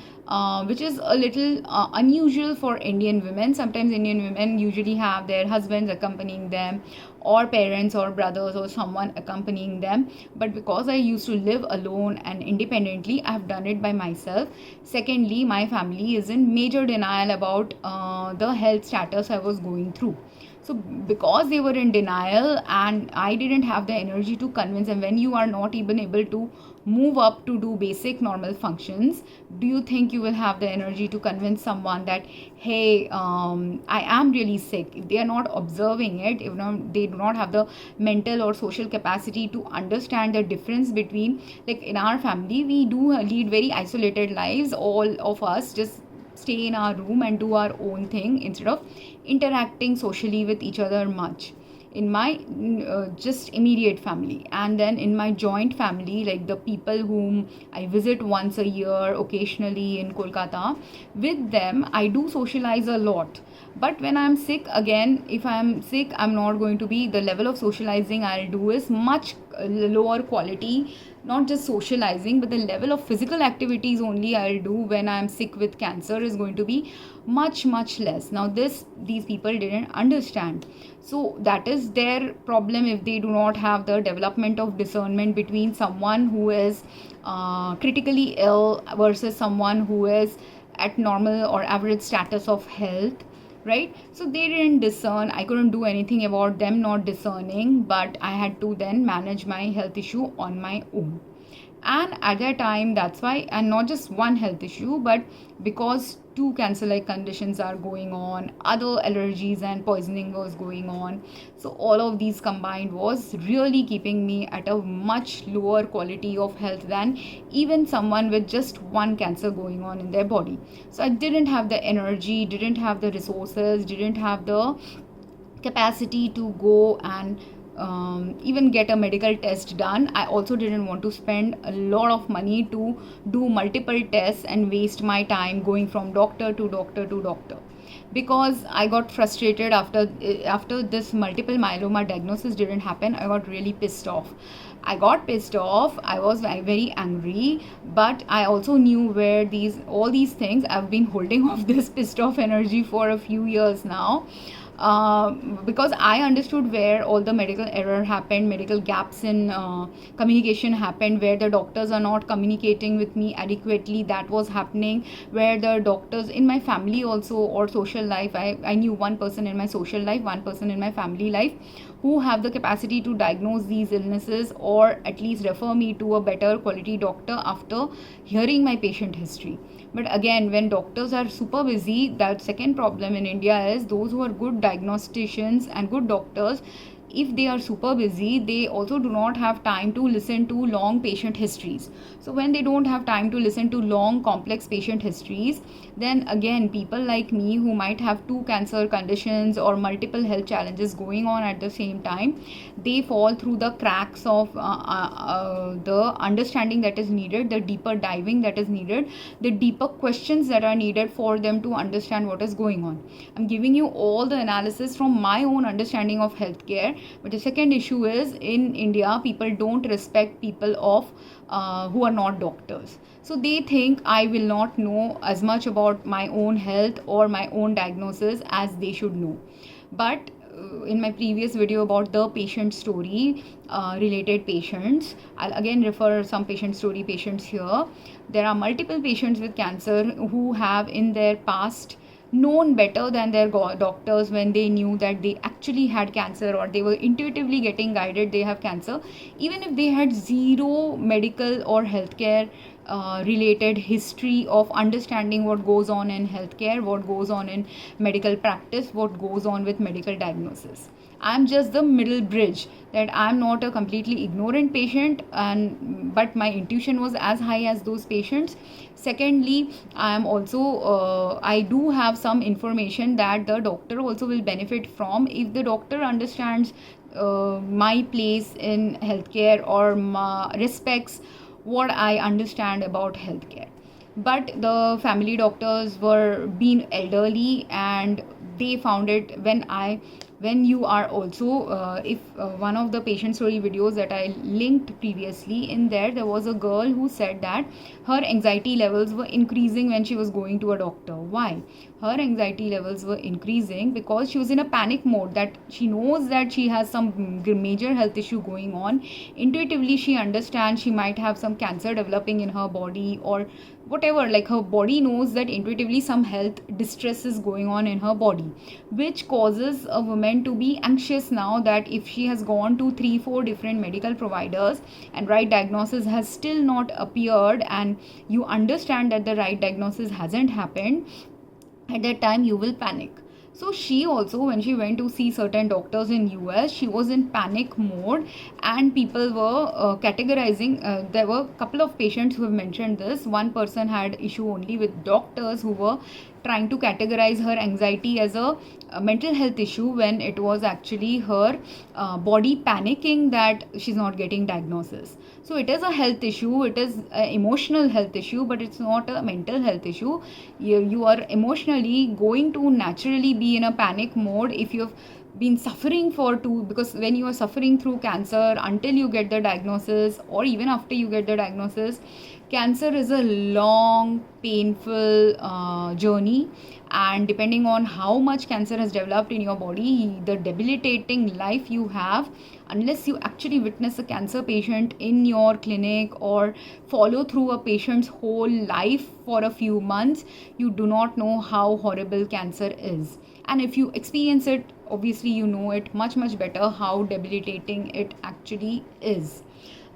which is a little unusual for Indian women. Sometimes Indian women usually have their husbands accompanying them, or parents or brothers or someone accompanying them. But because I used to live alone and independently, I have done it by myself. Secondly, my family is in major denial about the health status I was going through. So because they were in denial and I didn't have the energy to convince them, when you are not even able to move up to do basic normal functions, do you think you will have the energy to convince someone that, hey, I am really sick? If they are not observing it, if they do not have the mental or social capacity to understand the difference between, like in our family, we do lead very isolated lives. All of us just stay in our room and do our own thing instead of interacting socially with each other much. In my just immediate family, and then in my joint family, like the people whom I visit once a year occasionally in Kolkata, with them I do socialize a lot. But when I'm sick, again, if I'm sick, I'm not going to be, the level of socializing I'll do is much lower quality. Not just socializing, but the level of physical activities only I'll do when I'm sick with cancer is going to be much less. Now these people didn't understand. So that is their problem, if they do not have the development of discernment between someone who is critically ill versus someone who is at normal or average status of health, right? So they didn't discern. I couldn't do anything about them not discerning, but I had to then manage my health issue on my own. And at that time, that's why, and not just one health issue, but because 2 cancer like conditions are going on, other allergies and poisoning was going on. So all of these combined was really keeping me at a much lower quality of health than even someone with just 1 cancer going on in their body. So I didn't have the energy, didn't have the resources, didn't have the capacity to go and even get a medical test done. I also didn't want to spend a lot of money to do multiple tests and waste my time going from doctor to doctor, because I got frustrated after this multiple myeloma diagnosis didn't happen. I got really pissed off. I was very angry, but I also knew where all these things, I've been holding off this pissed off energy for a few years now. Because I understood where all the medical error happened, medical gaps in communication happened, where the doctors are not communicating with me adequately. That was happening where the doctors in my family also, or social life, I knew one person in my social life, one person in my family life who have the capacity to diagnose these illnesses, or at least refer me to a better quality doctor after hearing my patient history. But again, when doctors are super busy, that second problem in India is those who are good diagnosticians and good doctors, if they are super busy, they also do not have time to listen to long patient histories. So when they don't have time to listen to long complex patient histories, then again, people like me who might have two cancer conditions or multiple health challenges going on at the same time, they fall through the cracks of the understanding that is needed, the deeper diving that is needed, the deeper questions that are needed for them to understand what is going on. I'm giving you all the analysis from my own understanding of healthcare. But the second issue is, in India, people don't respect people of who are not doctors. So they think I will not know as much about my own health or my own diagnosis as they should know. But in my previous video about the patient story related patients, I'll again refer some patient story patients here. There are multiple patients with cancer who have in their past known better than their doctors when they knew that they actually had cancer, or they were intuitively getting guided they have cancer, even if they had zero medical or healthcare related history of understanding what goes on in healthcare, what goes on in medical practice, what goes on with medical diagnosis. I'm just the middle bridge, that I'm not a completely ignorant patient, and but my intuition was as high as those patients. Secondly, I'm also I do have some information that the doctor also will benefit from if the doctor understands my place in healthcare or respects what I understand about healthcare. But the family doctors were being elderly, and they found it when you are also if one of the patient story videos that I linked previously, in there was a girl who said that her anxiety levels were increasing when she was going to a doctor. Why? Her anxiety levels were increasing because she was in a panic mode, that she knows that she has some major health issue going on. Intuitively she understands she might have some cancer developing in her body or whatever, like her body knows that intuitively some health distress is going on in her body, which causes a woman to be anxious now, that if she has gone to 3-4 different medical providers and right diagnosis has still not appeared, and you understand that the right diagnosis hasn't happened, at that time you will panic. So she also, when she went to see certain doctors in US, she was in panic mode, and people were categorizing. There were a couple of patients who have mentioned this. One person had issue only with doctors who were trying to categorize her anxiety as a mental health issue, when it was actually her body panicking that she's not getting diagnosis. So it is a health issue, it is an emotional health issue, but it's not a mental health issue. You are emotionally going to naturally be in a panic mode if you've been suffering because when you are suffering through cancer until you get the diagnosis, or even after you get the diagnosis, cancer is a long painful journey, and depending on how much cancer has developed in your body, the debilitating life you have, unless you actually witness a cancer patient in your clinic or follow through a patient's whole life for a few months, you do not know how horrible cancer is. And if you experience it, obviously you know it much better how debilitating it actually is.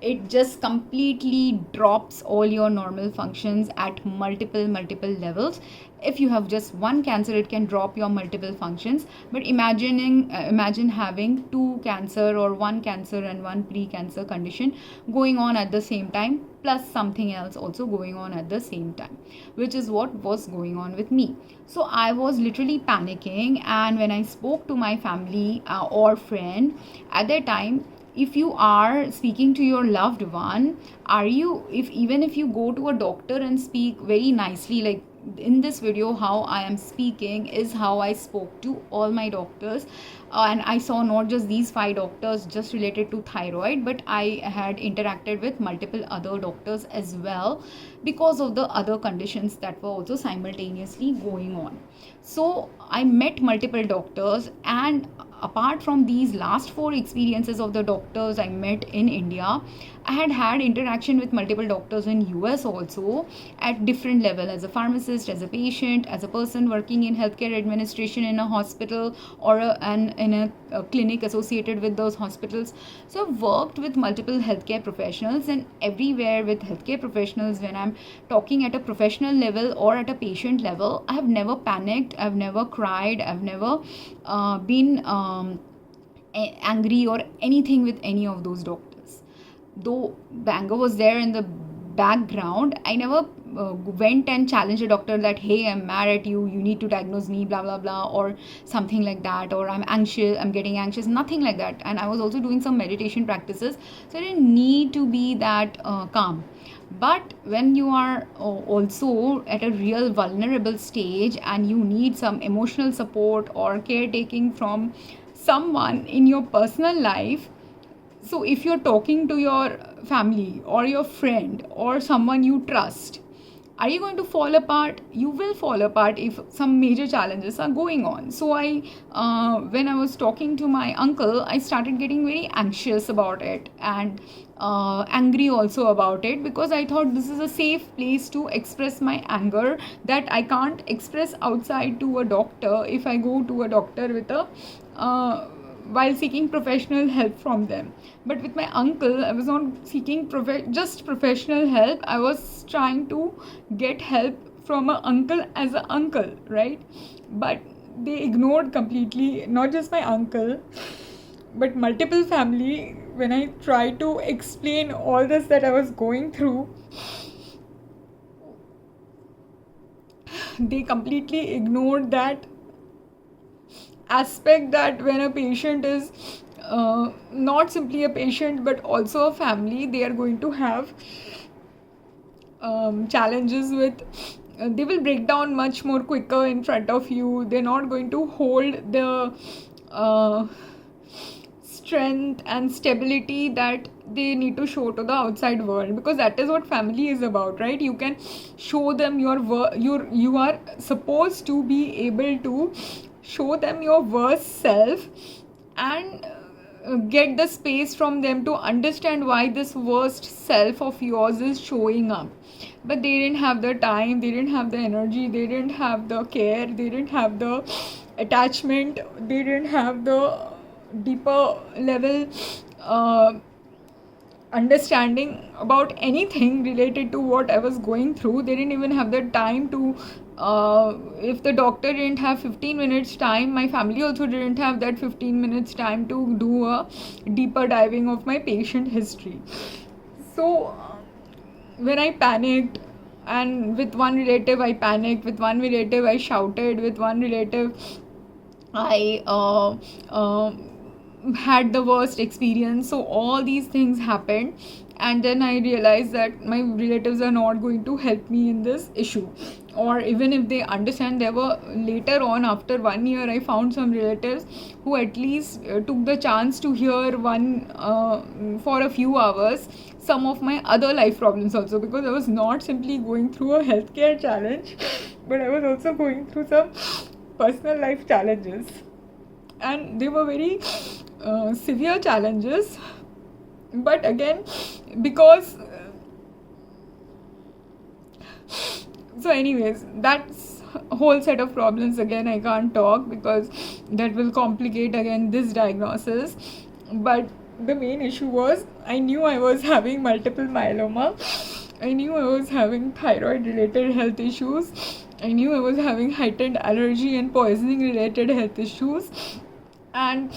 It just completely drops all your normal functions at multiple levels. If you have just one cancer, it can drop your multiple functions, but imagine having two cancer or one cancer and one pre-cancer condition going on at the same time, plus something else also going on at the same time, which is what was going on with me. So I was literally panicking, and when I spoke to my family or friend at that time, if you are speaking to your loved one, even if you go to a doctor and speak very nicely, like in this video how I am speaking is how I spoke to all my doctors, and I saw not just these 5 doctors just related to thyroid, but I had interacted with multiple other doctors as well, because of the other conditions that were also simultaneously going on. So I met multiple doctors, and apart from these last 4 experiences of the doctors I met in India, I had interaction with multiple doctors in US also at different level, as a pharmacist, as a patient, as a person working in healthcare administration in a hospital or in a clinic associated with those hospitals. So I've worked with multiple healthcare professionals, and everywhere with healthcare professionals, when I'm talking at a professional level or at a patient level, I have never panicked, I've never cried, I've never been angry or anything with any of those doctors. Though the anger was there in the background, I never went and challenged a doctor that, hey, I'm mad at you, you need to diagnose me, blah blah blah, or something like that, or I'm getting anxious, nothing like that. And I was also doing some meditation practices, so I didn't need to be that calm. But when you are also at a real vulnerable stage and you need some emotional support or caretaking from someone in your personal life, so if you're talking to your family or your friend or someone you trust, are you going to fall apart? You will fall apart if some major challenges are going on. So when I was talking to my uncle, I started getting very anxious about it, and angry also about it, because I thought this is a safe place to express my anger that I can't express outside to a doctor if I go to a doctor with a while seeking professional help from them. But with my uncle, I was not seeking just professional help. I was trying to get help from an uncle as an uncle, right? But they ignored completely, not just my uncle, but multiple family. When I tried to explain all this that I was going through, they completely ignored that aspect, that when a patient is not simply a patient but also a family, they are going to have challenges with they will break down much more quicker in front of you. They're not going to hold the strength and stability that they need to show to the outside world, because that is what family is about, right? You can show them you are supposed to be able to show them your worst self and get the space from them to understand why this worst self of yours is showing up. But they didn't have the time, they didn't have the energy, they didn't have the care, they didn't have the attachment, they didn't have the deeper level understanding about anything related to what I was going through. They didn't even have the time to if the doctor didn't have 15 minutes time, my family also didn't have that 15 minutes time to do a deeper diving of my patient history. So when I panicked, and with one relative I panicked, with one relative I shouted, with one relative I had the worst experience. So all these things happened, and then I realized that my relatives are not going to help me in this issue, or even if they understand. There were later on, after 1 year, I found some relatives who at least took the chance to hear for a few hours some of my other life problems also, because I was not simply going through a healthcare challenge, but I was also going through some personal life challenges, and they were very severe challenges. But again, because so anyways, that's a whole set of problems. Again, I can't talk because that will complicate again this diagnosis. But the main issue was, I knew I was having multiple myeloma, I knew I was having thyroid related health issues, I knew I was having heightened allergy and poisoning related health issues, and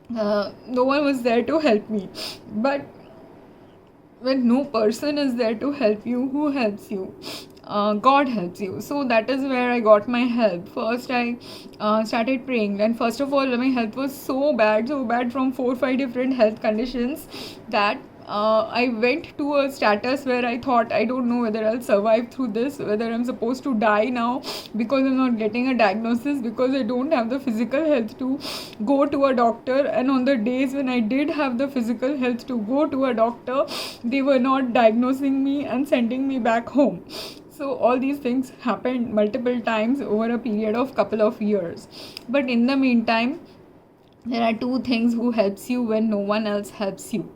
no one was there to help me. But when no person is there to help you, who helps you? God helps you. So that is where I got my help. First I started praying, and first of all, my health was so bad from 4-5 different health conditions, that I went to a status where I thought, I don't know whether I'll survive through this, whether I'm supposed to die now because I'm not getting a diagnosis, because I don't have the physical health to go to a doctor. And on the days when I did have the physical health to go to a doctor, they were not diagnosing me and sending me back home. So all these things happened multiple times over a period of couple of years. But in the meantime, there are two things who helps you when no one else helps you.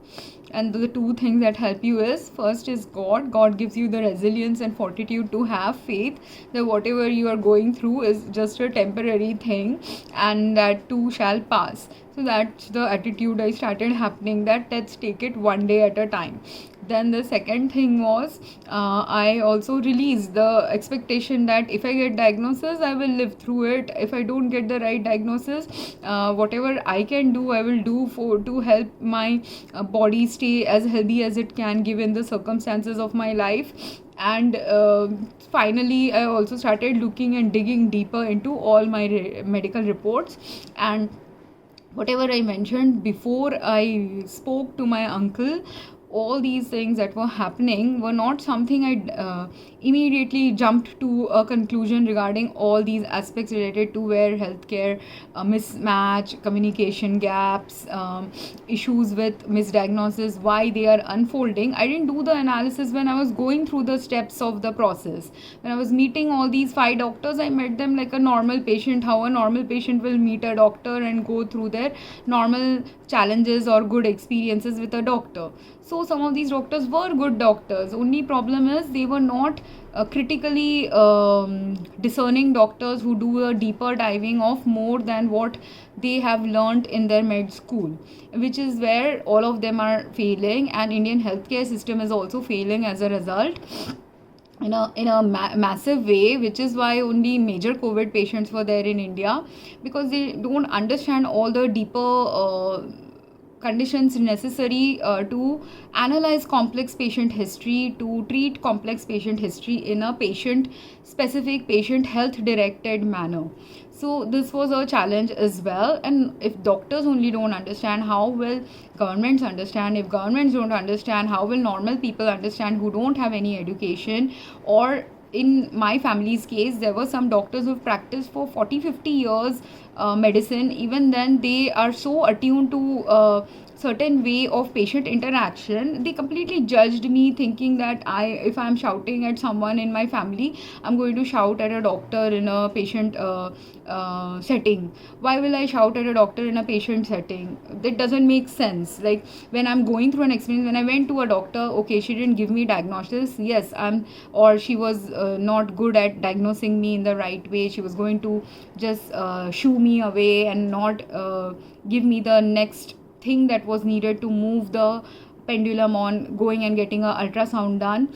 and the two things that help you is, first is God gives you the resilience and fortitude to have faith that whatever you are going through is just a temporary thing and that too shall pass. So that's the attitude I started happening, that let's take it one day at a time. Then the second thing was, I also released the expectation that if I get diagnosis, I will live through it. If I don't get the right diagnosis, whatever I can do, I will do for to help my body stay as healthy as it can given the circumstances of my life. And finally I also started looking and digging deeper into all my medical reports, and whatever I mentioned before I spoke to my uncle, all these things that were happening were not something I immediately jumped to a conclusion regarding all these aspects related to where healthcare mismatch, communication gaps, issues with misdiagnosis, why they are unfolding. I didn't do the analysis when I was going through the steps of the process. When I was meeting all these 5 doctors, I met them like a normal patient, how a normal patient will meet a doctor and go through their normal challenges or good experiences with a doctor. So some of these doctors were good doctors. Only problem is they were not critically discerning doctors who do a deeper diving of more than what they have learned in their med school, which is where all of them are failing, and Indian healthcare system is also failing as a result in a massive way, which is why only major COVID patients were there in India, because they don't understand all the deeper conditions necessary to analyze complex patient history, to treat complex patient history in a patient specific, patient health directed manner. So this was a challenge as well, and if doctors only don't understand, how will governments understand? If governments don't understand, how will normal people understand who don't have any education? Or in my family's case, there were some doctors who've practiced for 40-50 years medicine. Even then they are so attuned to certain way of patient interaction, they completely judged me, thinking that if I'm shouting at someone in my family, I'm going to shout at a doctor in a patient setting. Why will I shout at a doctor in a patient setting? That doesn't make sense. Like when I'm going through an experience, when I went to a doctor, okay, she didn't give me diagnosis, yes, or she was not good at diagnosing me in the right way, she was going to just shoo me away and not give me the next thing that was needed to move the pendulum on going and getting a ultrasound done.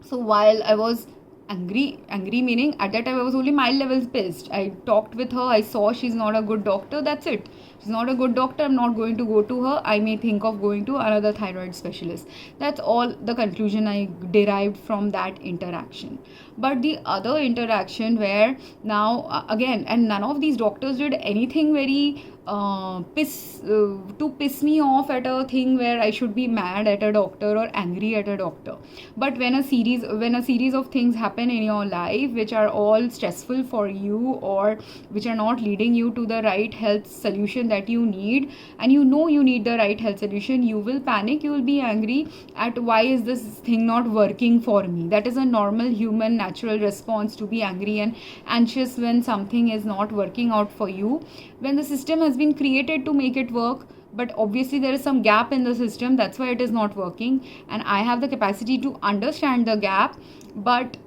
So while I was angry meaning at that time I was only mild levels pissed. I talked with her, I saw she's not a good doctor, that's it. She's not a good doctor, I'm not going to go to her. I may think of going to another thyroid specialist. That's all the conclusion I derived from that interaction. But the other interaction where now again, and none of these doctors did anything very to piss me off at a thing where I should be mad at a doctor or angry at a doctor. But when a series of things happen in your life which are all stressful for you, or which are not leading you to the right health solution that you need, and you know you need the right health solution, you will panic, you will be angry at why is this thing not working for me. That is a normal human natural response, to be angry and anxious when something is not working out for you, when the system has been created to make it work, but obviously there is some gap in the system, that's why it is not working, and I have the capacity to understand the gap. But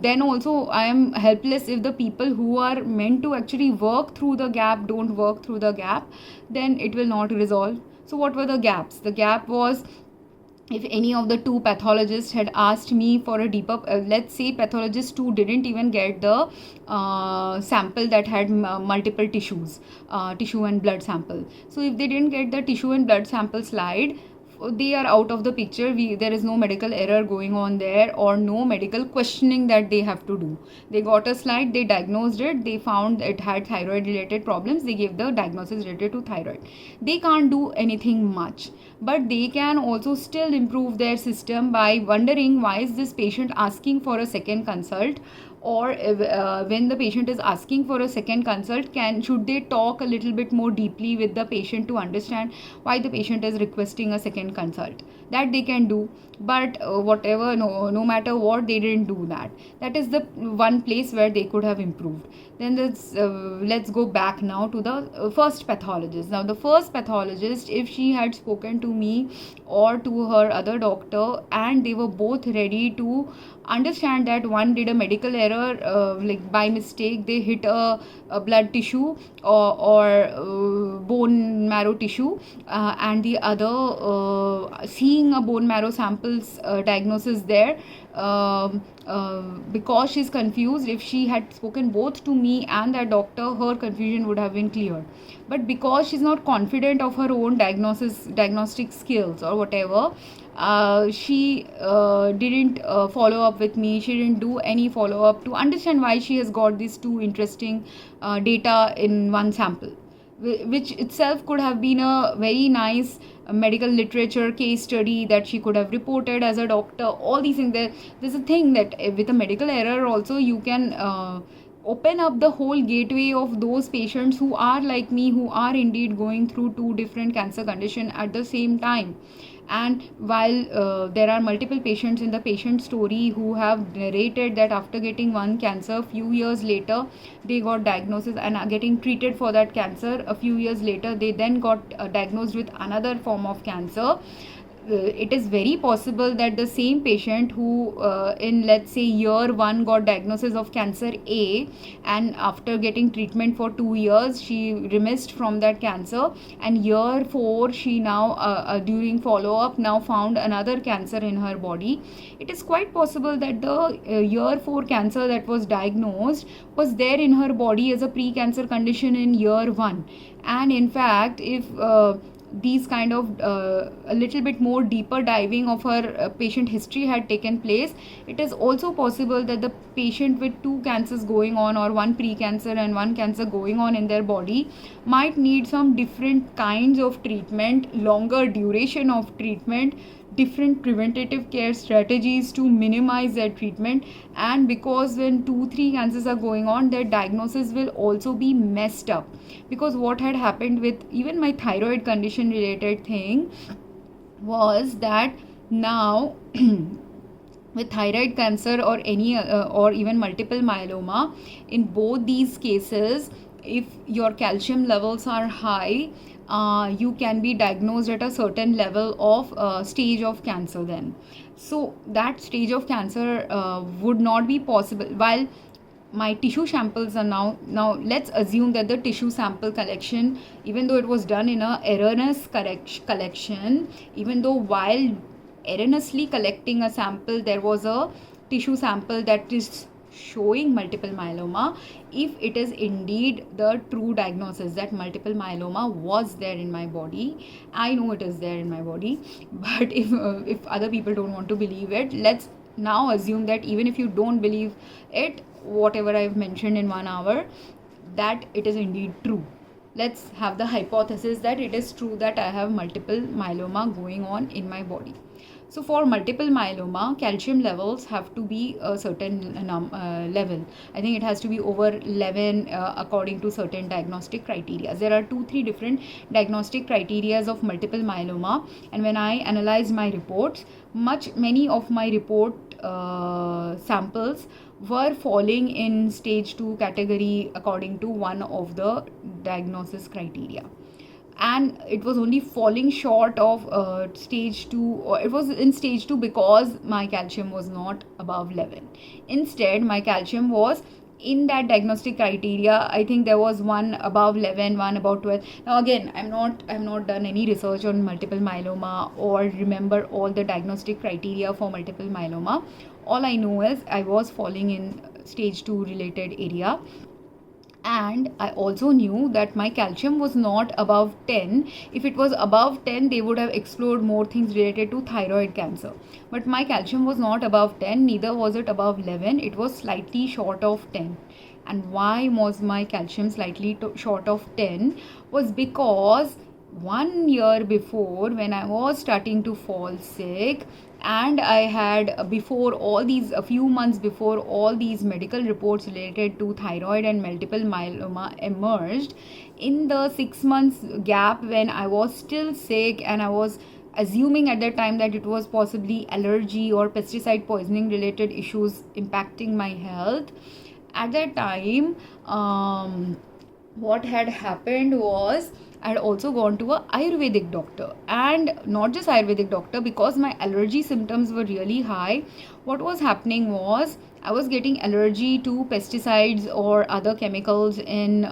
then also I am helpless if the people who are meant to actually work through the gap don't work through the gap, then it will not resolve. So what were the gaps? The gap was, if any of the two pathologists had asked me for a deeper, let's say pathologist 2 didn't even get the sample that had multiple tissues, tissue and blood sample. So if they didn't get the tissue and blood sample slide, they are out of the picture. There is no medical error going on there, or no medical questioning that they have to do. They got a slide, they diagnosed it, they found it had thyroid related problems, they gave the diagnosis related to thyroid. They can't do anything much, but they can also still improve their system by wondering, why is this patient asking for a second consult? or when the patient is asking for a second consult, should they talk a little bit more deeply with the patient to understand why the patient is requesting a second consult. That they can do, but whatever, no matter what, they didn't do that. That is the one place where they could have improved. Then let's go back now to the first pathologist. Now the first pathologist, if she had spoken to me or to her other doctor, and they were both ready to understand that one did a medical error, like by mistake they hit a blood tissue or bone marrow tissue, and the other seeing a bone marrow samples diagnosis there, because she's confused. If she had spoken both to me and that doctor, her confusion would have been cleared. But because she's not confident of her own diagnostic skills or whatever, she didn't follow up with me. She didn't do any follow up to understand why she has got these two interesting data in one sample, which itself could have been a very nice medical literature case study that she could have reported as a doctor. All these things, there's a thing that with a medical error also you can open up the whole gateway of those patients who are like me, who are indeed going through two different cancer conditions at the same time. And while there are multiple patients in the patient story who have narrated that after getting one cancer, few years later they got diagnosis and are getting treated for that cancer, a few years later they then got diagnosed with another form of cancer. It is very possible that the same patient who in let's say year 1 got diagnosis of cancer A, and after getting treatment for 2 years she remissed from that cancer, and year 4 she now during follow up now found another cancer in her body. It is quite possible that the year 4 cancer that was diagnosed was there in her body as a pre-cancer condition in year 1. And in fact, if these kind of a little bit more deeper diving of her patient history had taken place, it is also possible that the patient with two cancers going on, or one pre-cancer and one cancer going on in their body, might need some different kinds of treatment, longer duration of treatment, different preventative care strategies to minimize their treatment. And because when 2-3 cancers are going on, their diagnosis will also be messed up. Because what had happened with even my thyroid condition related thing was that now with thyroid cancer or any or even multiple myeloma, in both these cases, if your calcium levels are high, you can be diagnosed at a certain level of stage of cancer then. So that stage of cancer would not be possible. While my tissue samples are now let's assume that the tissue sample collection, even though it was done in a erroneous collection, even though while erroneously collecting a sample there was a tissue sample that is showing multiple myeloma, if it is indeed the true diagnosis that multiple myeloma was there in my body, I know it is there in my body. But if other people don't want to believe it, let's now assume that even if you don't believe it, whatever I've mentioned in 1 hour, that it is indeed true. Let's have the hypothesis that it is true that I have multiple myeloma going on in my body. So for multiple myeloma, calcium levels have to be a certain level. I think it has to be over 11 according to certain diagnostic criteria. There are 2-3 different diagnostic criteria of multiple myeloma, and when I analyzed my reports, many of my report samples were falling in stage 2 category according to one of the diagnosis criteria. And it was only falling short of stage 2, or it was in stage 2 because my calcium was not above 11. Instead, my calcium was in that diagnostic criteria. I think there was one above 11, one about 12. Now again, I'm not done any research on multiple myeloma or remember all the diagnostic criteria for multiple myeloma. All I know is I was falling in stage 2 related area. And I also knew that my calcium was not above 10. If it was above 10, they would have explored more things related to thyroid cancer. But my calcium was not above 10, neither was it above 11. It was slightly short of 10. And why was my calcium slightly short of 10? Was because 1 year before, when I was starting to fall sick, and I had, before all these, a few months before all these medical reports related to thyroid and multiple myeloma emerged, in the 6 months gap when I was still sick, and I was assuming at that time that it was possibly allergy or pesticide poisoning related issues impacting my health. At that time, what had happened was, I had also gone to a Ayurvedic doctor, and not just Ayurvedic doctor, because my allergy symptoms were really high. What was happening was, I was getting allergy to pesticides or other chemicals in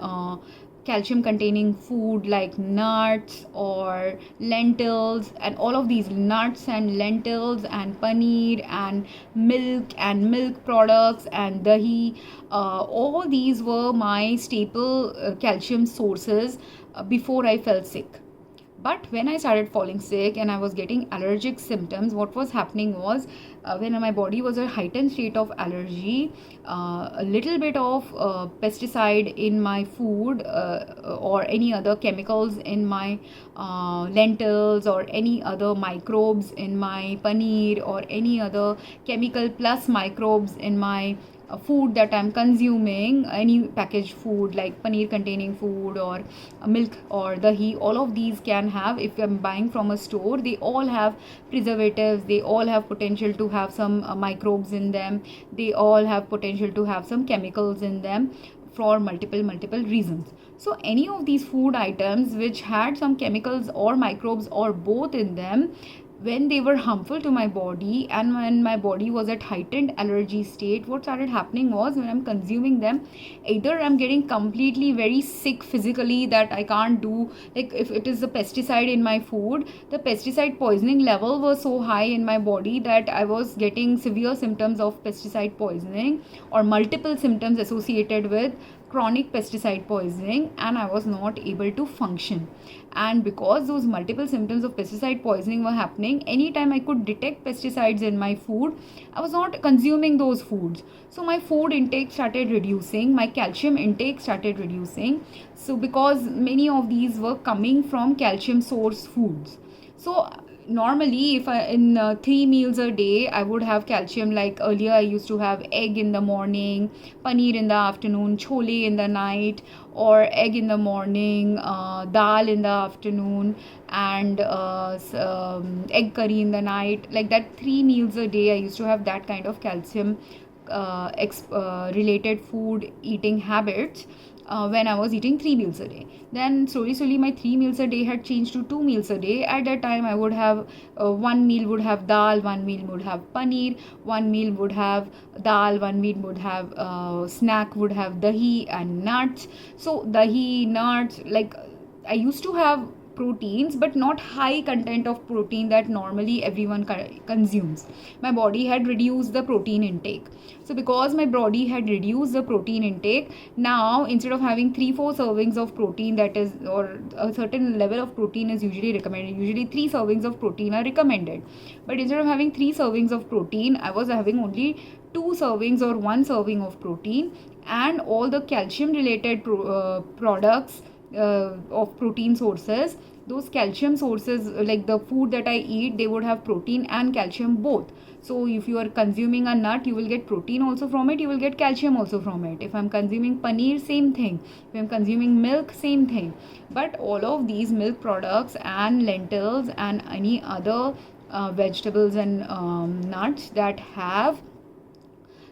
calcium containing food like nuts or lentils, and all of these nuts and lentils and paneer and milk products and dahi. All these were my staple calcium sources before I fell sick. But when I started falling sick and I was getting allergic symptoms, what was happening was, when my body was a heightened state of allergy, a little bit of pesticide in my food, or any other chemicals in my lentils, or any other microbes in my paneer, or any other chemical plus microbes in my food that I'm consuming, any packaged food like paneer containing food or milk or dahi, all of these can have, if I'm buying from a store, they all have preservatives, they all have potential to have some microbes in them, they all have potential to have some chemicals in them for multiple reasons. So any of these food items which had some chemicals or microbes or both in them, when they were harmful to my body, and when my body was at heightened allergy state, what started happening was, when I'm consuming them, either I'm getting completely very sick physically, that I can't do, like if it is a pesticide in my food, the pesticide poisoning level was so high in my body that I was getting severe symptoms of pesticide poisoning, or multiple symptoms associated with chronic pesticide poisoning, and I was not able to function. And because those multiple symptoms of pesticide poisoning were happening, anytime I could detect pesticides in my food, I was not consuming those foods. So my food intake started reducing, my calcium intake started reducing. So because many of these were coming from calcium source foods. So normally, if I in 3 meals a day, I would have calcium. Like earlier, I used to have egg in the morning, paneer in the afternoon, chole in the night, or egg in the morning, dal in the afternoon, and egg curry in the night. Like that, 3 meals a day, I used to have that kind of calcium related food eating habits. When I was eating 3 meals a day. Then slowly my 3 meals a day had changed to 2 meals a day. At that time, I would have 1 meal would have dal, 1 meal would have paneer, 1 meal would have dal, 1 meal would have snack would have dahi and nuts. So dahi, nuts, like I used to have proteins, but not high content of protein that normally everyone consumes. My body had reduced the protein intake. So because my body had reduced the protein intake, now instead of having 3-4 servings of protein, that is, or a certain level of protein is usually recommended, usually 3 servings of protein are recommended, but instead of having 3 servings of protein, I was having only 2 servings or 1 serving of protein. And all the calcium related products of protein sources, those calcium sources, like the food that I eat, they would have protein and calcium both. So if you are consuming a nut, you will get protein also from it, you will get calcium also from it. If I'm consuming paneer, same thing. If I'm consuming milk, same thing. But all of these milk products and lentils and any other vegetables and nuts that have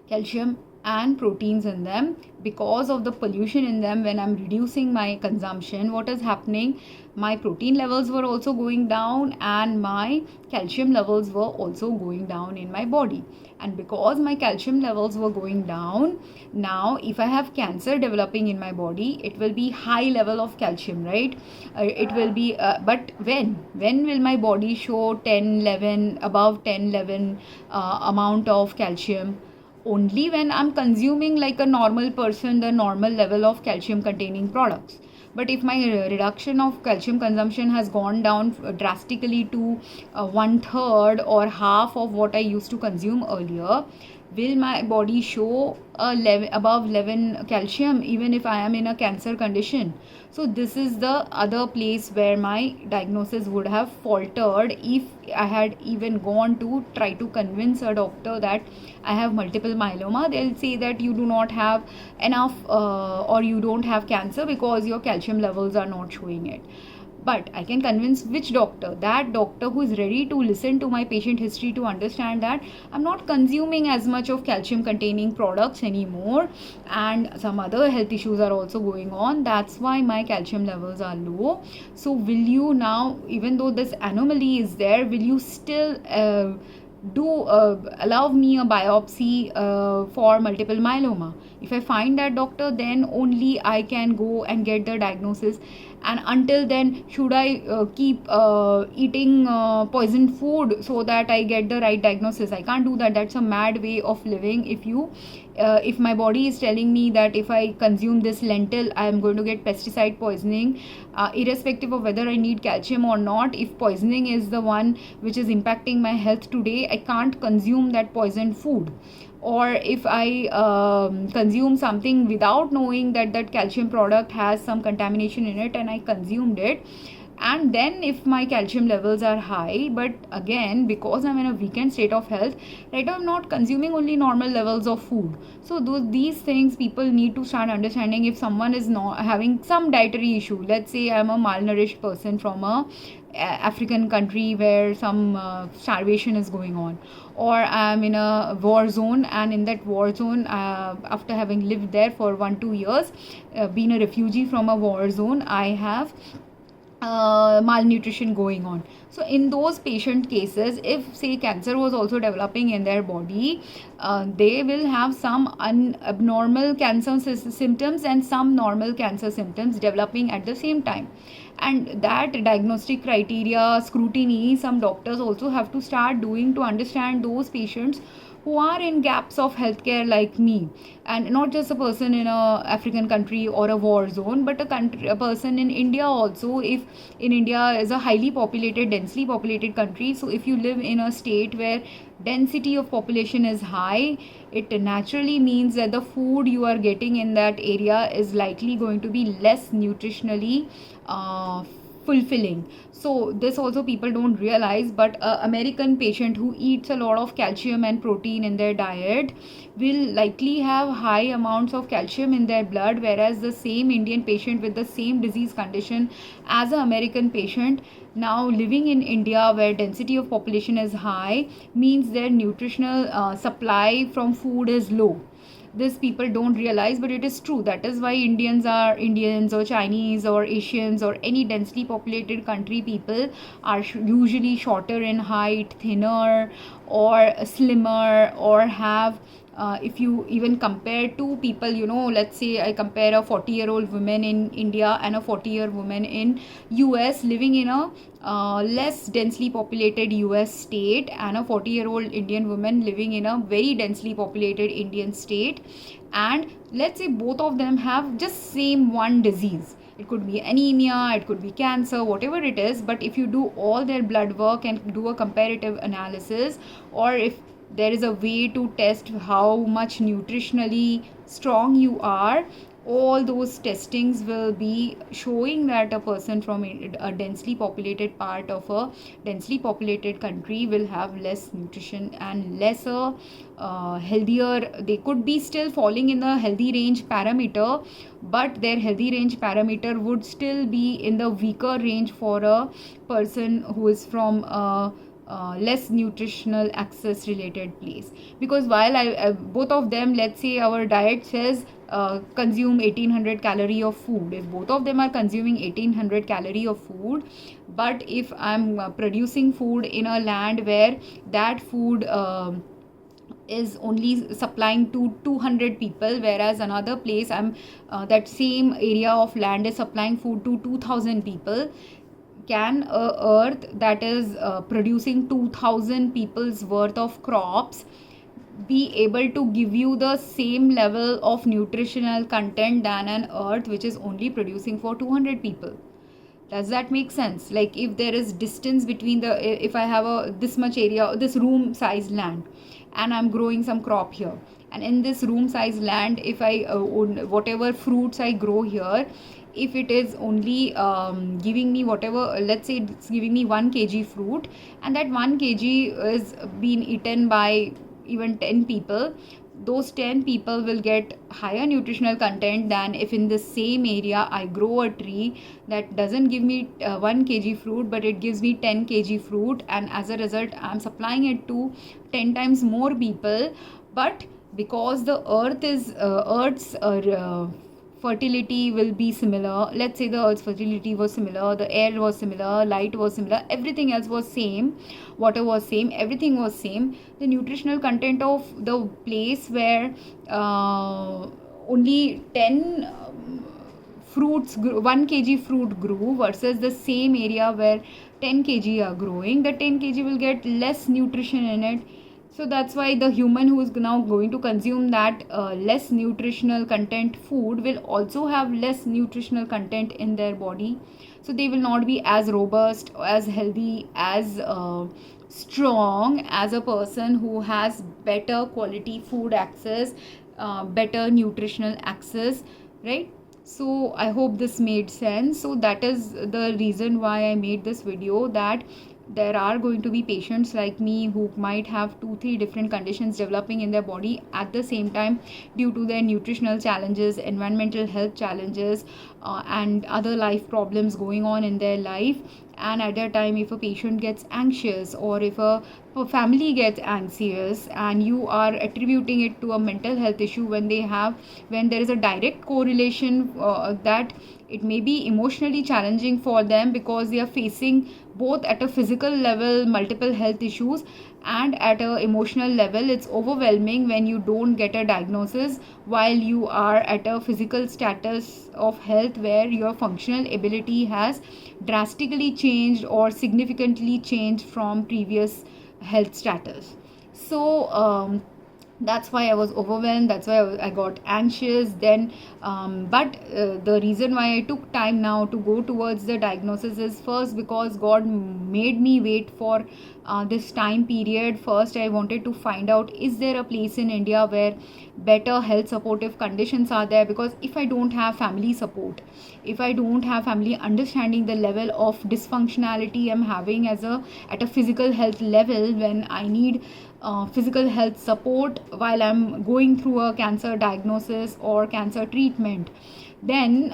calcium and proteins in them, because of the pollution in them, when I'm reducing my consumption, what is happening, my protein levels were also going down and my calcium levels were also going down in my body. And because my calcium levels were going down, now if I have cancer developing in my body, it will be high level of calcium, right? It will be but when will my body show 10 11 above 10 11 amount of calcium? Only when I'm consuming like a normal person the normal level of calcium containing products. But if my reduction of calcium consumption has gone down drastically to 1/3 or half of what I used to consume earlier, will my body show a level above 11 calcium even if I am in a cancer condition? So this is the other place where my diagnosis would have faltered if I had even gone to try to convince a doctor that I have multiple myeloma. They'll say that you do not have enough or you don't have cancer because your calcium levels are not showing it. But I can convince which doctor? That doctor who is ready to listen to my patient history to understand that I'm not consuming as much of calcium containing products anymore, and some other health issues are also going on. That's why my calcium levels are low. So will you now, even though this anomaly is there, will you still allow me a biopsy for multiple myeloma? If I find that doctor, then only I can go and get the diagnosis. And until then, should I keep eating poisoned food so that I get the right diagnosis? I can't do that. That's a mad way of living. If my body is telling me that if I consume this lentil, I am going to get pesticide poisoning, irrespective of whether I need calcium or not, if poisoning is the one which is impacting my health today, I can't consume that poisoned food. Or if I consume something without knowing that that calcium product has some contamination in it and I consumed it, and then if my calcium levels are high, but again because I'm in a weakened state of health, right now I'm not consuming only normal levels of food. So these things people need to start understanding. If someone is not having some dietary issue, let's say I'm a malnourished person from a African country where some starvation is going on, or I'm in a war zone, and in that war zone, after having lived there for 1-2 years, been a refugee from a war zone, I have malnutrition going on. So in those patient cases, if say cancer was also developing in their body, they will have some abnormal cancer symptoms and some normal cancer symptoms developing at the same time. And that diagnostic criteria scrutiny some doctors also have to start doing to understand those patients who are in gaps of healthcare like me, and not just a person in a African country or a war zone, but a person in India also. If in India is a highly populated, densely populated country, so if you live in a state where density of population is high, it naturally means that the food you are getting in that area is likely going to be less nutritionally fulfilling. So this also people don't realize, but a American patient who eats a lot of calcium and protein in their diet will likely have high amounts of calcium in their blood, whereas the same Indian patient with the same disease condition as an American patient now living in India where density of population is high means their nutritional supply from food is low. This people don't realize, but it is true. That is why Indians or Chinese or Asians or any densely populated country people are usually shorter in height, thinner or slimmer, or have if you even compare two people, let's say I compare a 40-year-old woman in India and a 40-year woman in US living in a less densely populated US state, and a 40-year-old Indian woman living in a very densely populated Indian state, and let's say both of them have just same one disease. It could be anemia, it could be cancer, whatever it is, but if you do all their blood work and do a comparative analysis, or if there is a way to test how much nutritionally strong you are, all those testings will be showing that a person from a densely populated part of a densely populated country will have less nutrition and lesser healthier. They could be still falling in the healthy range parameter, but their healthy range parameter would still be in the weaker range for a person who is from less nutritional access related place. Because while I both of them, let's say our diet says consume 1800 calorie of food, if both of them are consuming 1800 calorie of food, but if I'm producing food in a land where that food is only supplying to 200 people, whereas another place that same area of land is supplying food to 2000 people, can a earth that is producing 2000 people's worth of crops be able to give you the same level of nutritional content than an earth which is only producing for 200 people? Does that make sense? Like, if there is distance between if I have this much area, this room size land, and I'm growing some crop here. And in this room size land, if I own whatever fruits I grow here, if it is only giving me whatever, let's say it's giving me 1 kg fruit, and that 1 kg is being eaten by even 10 people, those 10 people will get higher nutritional content than if in the same area I grow a tree that doesn't give me 1 kg fruit, but it gives me 10 kg fruit, and as a result I'm supplying it to 10 times more people. But because the earth's fertility will be similar, let's say the earth's fertility was similar, the air was similar, light was similar, everything else was same, water was same, everything was same, the nutritional content of the place where only 10 fruits 1 kg fruit grew versus the same area where 10 kg are growing, the 10 kg will get less nutrition in it. So that's why the human who is now going to consume that less nutritional content food will also have less nutritional content in their body. So they will not be as robust, as healthy, as strong as a person who has better quality food access, better nutritional access, right? So I hope this made sense. So that is the reason why I made this video, that there are going to be patients like me who might have 2-3 different conditions developing in their body at the same time due to their nutritional challenges, environmental health challenges, and other life problems going on in their life. And at that time, if a patient gets anxious, or if a family gets anxious, and you are attributing it to a mental health issue, when there is a direct correlation that it may be emotionally challenging for them, because they are facing both at a physical level multiple health issues, and at a emotional level it's overwhelming when you don't get a diagnosis while you are at a physical status of health where your functional ability has drastically changed or significantly changed from previous health status. So that's why I was overwhelmed, that's why I got anxious then. But the reason why I took time now to go towards the diagnosis is, first, because God made me wait for this time period. First, I wanted to find out, is there a place in India where better health supportive conditions are there? Because if I don't have family support, if I don't have family understanding the level of dysfunctionality I'm having at a physical health level, when I need physical health support while I'm going through a cancer diagnosis or cancer treatment, then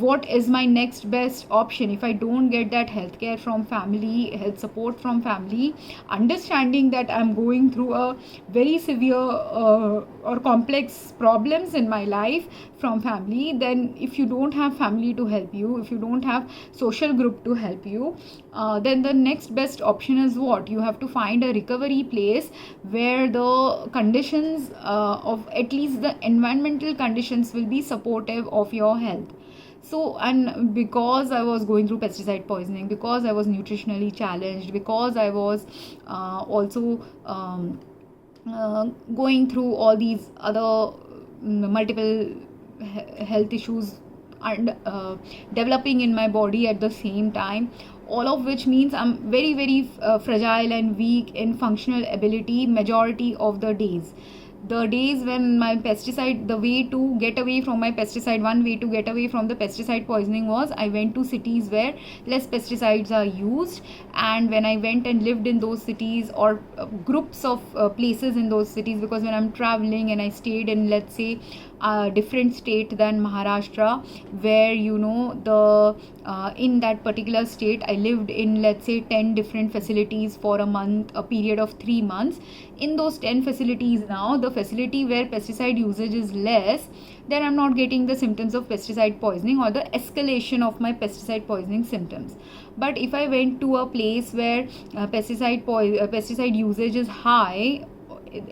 what is my next best option? If I don't get that healthcare from family, health support from family, understanding that I'm going through a very severe or complex problems in my life from family, then if you don't have family to help you, if you don't have social group to help you, then the next best option is what? You have to find a recovery place where the conditions of at least the environmental conditions will be supportive of your health. So, and because I was going through pesticide poisoning, because I was nutritionally challenged, because I was also going through all these other multiple health issues and developing in my body at the same time, all of which means I'm very, very fragile and weak in functional ability majority of the days. The days when my pesticide, the way to get away from my pesticide, one way to get away from the pesticide poisoning was I went to cities where less pesticides are used. And when I went and lived in those cities or groups of places in those cities, because when I'm traveling and I stayed in, let's say, a different state than Maharashtra, where in that particular state I lived in, let's say, 10 different facilities for a period of 3 months. In those 10 facilities, now the facility where pesticide usage is less, then I'm not getting the symptoms of pesticide poisoning or the escalation of my pesticide poisoning symptoms. But if I went to a place where pesticide usage is high,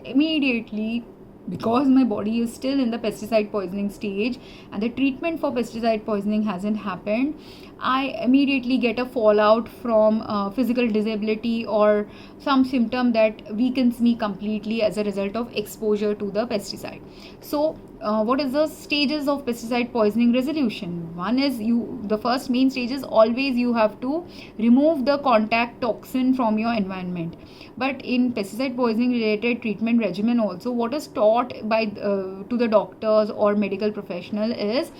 immediately, because my body is still in the pesticide poisoning stage and the treatment for pesticide poisoning hasn't happened, I immediately get a fallout from physical disability or some symptom that weakens me completely as a result of exposure to the pesticide. So what is the stages of pesticide poisoning resolution? One is the first main stage is always you have to remove the contact toxin from your environment. But in pesticide poisoning related treatment regimen also, what is taught by to the doctors or medical professional is,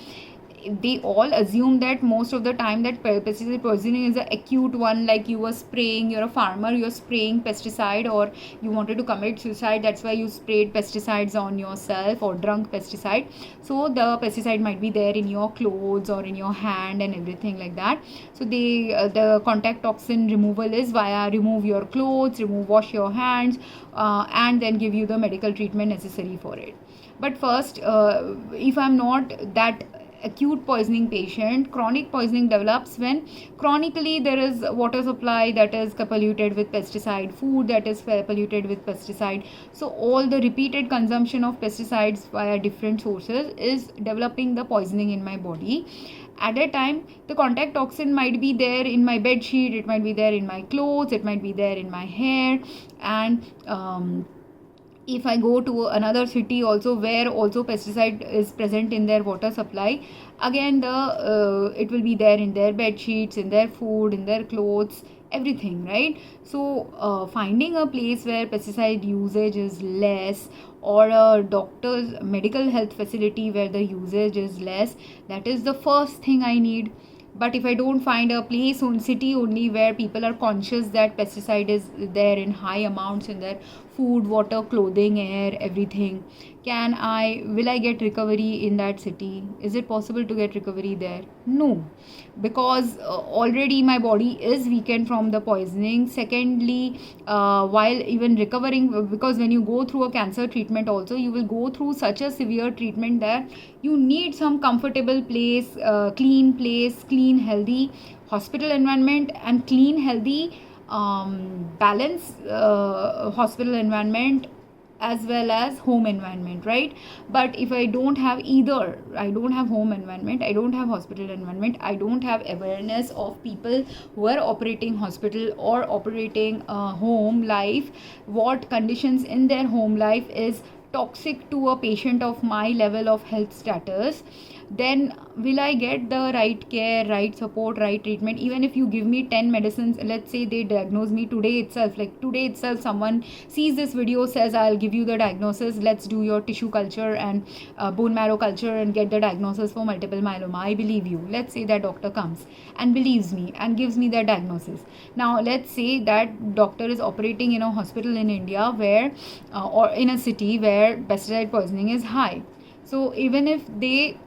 they all assume that most of the time that pesticide poisoning is an acute one, like you were spraying, you're a farmer, you're spraying pesticide, or you wanted to commit suicide, that's why you sprayed pesticides on yourself or drunk pesticide. So the pesticide might be there in your clothes or in your hand and everything like that. So the contact toxin removal is via remove your clothes, wash your hands, and then give you the medical treatment necessary for it. But first, if I'm not that acute poisoning patient, chronic poisoning develops when chronically there is water supply that is polluted with pesticide, food that is polluted with pesticide. So all the repeated consumption of pesticides via different sources is developing the poisoning in my body. At a time, the contact toxin might be there in my bed sheet, it might be there in my clothes, it might be there in my hair, and if I go to another city also where also pesticide is present in their water supply, again it will be there in their bed sheets, in their food, in their clothes, everything, right? So finding a place where pesticide usage is less, or a doctor's medical health facility where the usage is less, that is the first thing I need. But if I don't find a place on city only where people are conscious that pesticide is there in high amounts in their food, water, clothing, air, everything, will I get recovery in that city? Is it possible to get recovery there? No, because already my body is weakened from the poisoning. Secondly, while even recovering, because when you go through a cancer treatment also, you will go through such a severe treatment that you need some comfortable place, clean, healthy hospital environment, and clean, healthy, balanced hospital environment as well as home environment, right? But if I don't have either, I don't have home environment, I don't have hospital environment, I don't have awareness of people who are operating hospital or operating home life, what conditions in their home life is toxic to a patient of my level of health status, then will I get the right care, right support, right treatment? Even if you give me 10 medicines, let's say they diagnose me today itself, someone sees this video, says I'll give you the diagnosis, let's do your tissue culture and bone marrow culture and get the diagnosis for multiple myeloma, I believe you. Let's say that doctor comes and believes me and gives me the diagnosis. Now let's say that doctor is operating in a hospital in India where or in a city where pesticide poisoning is high. So even if they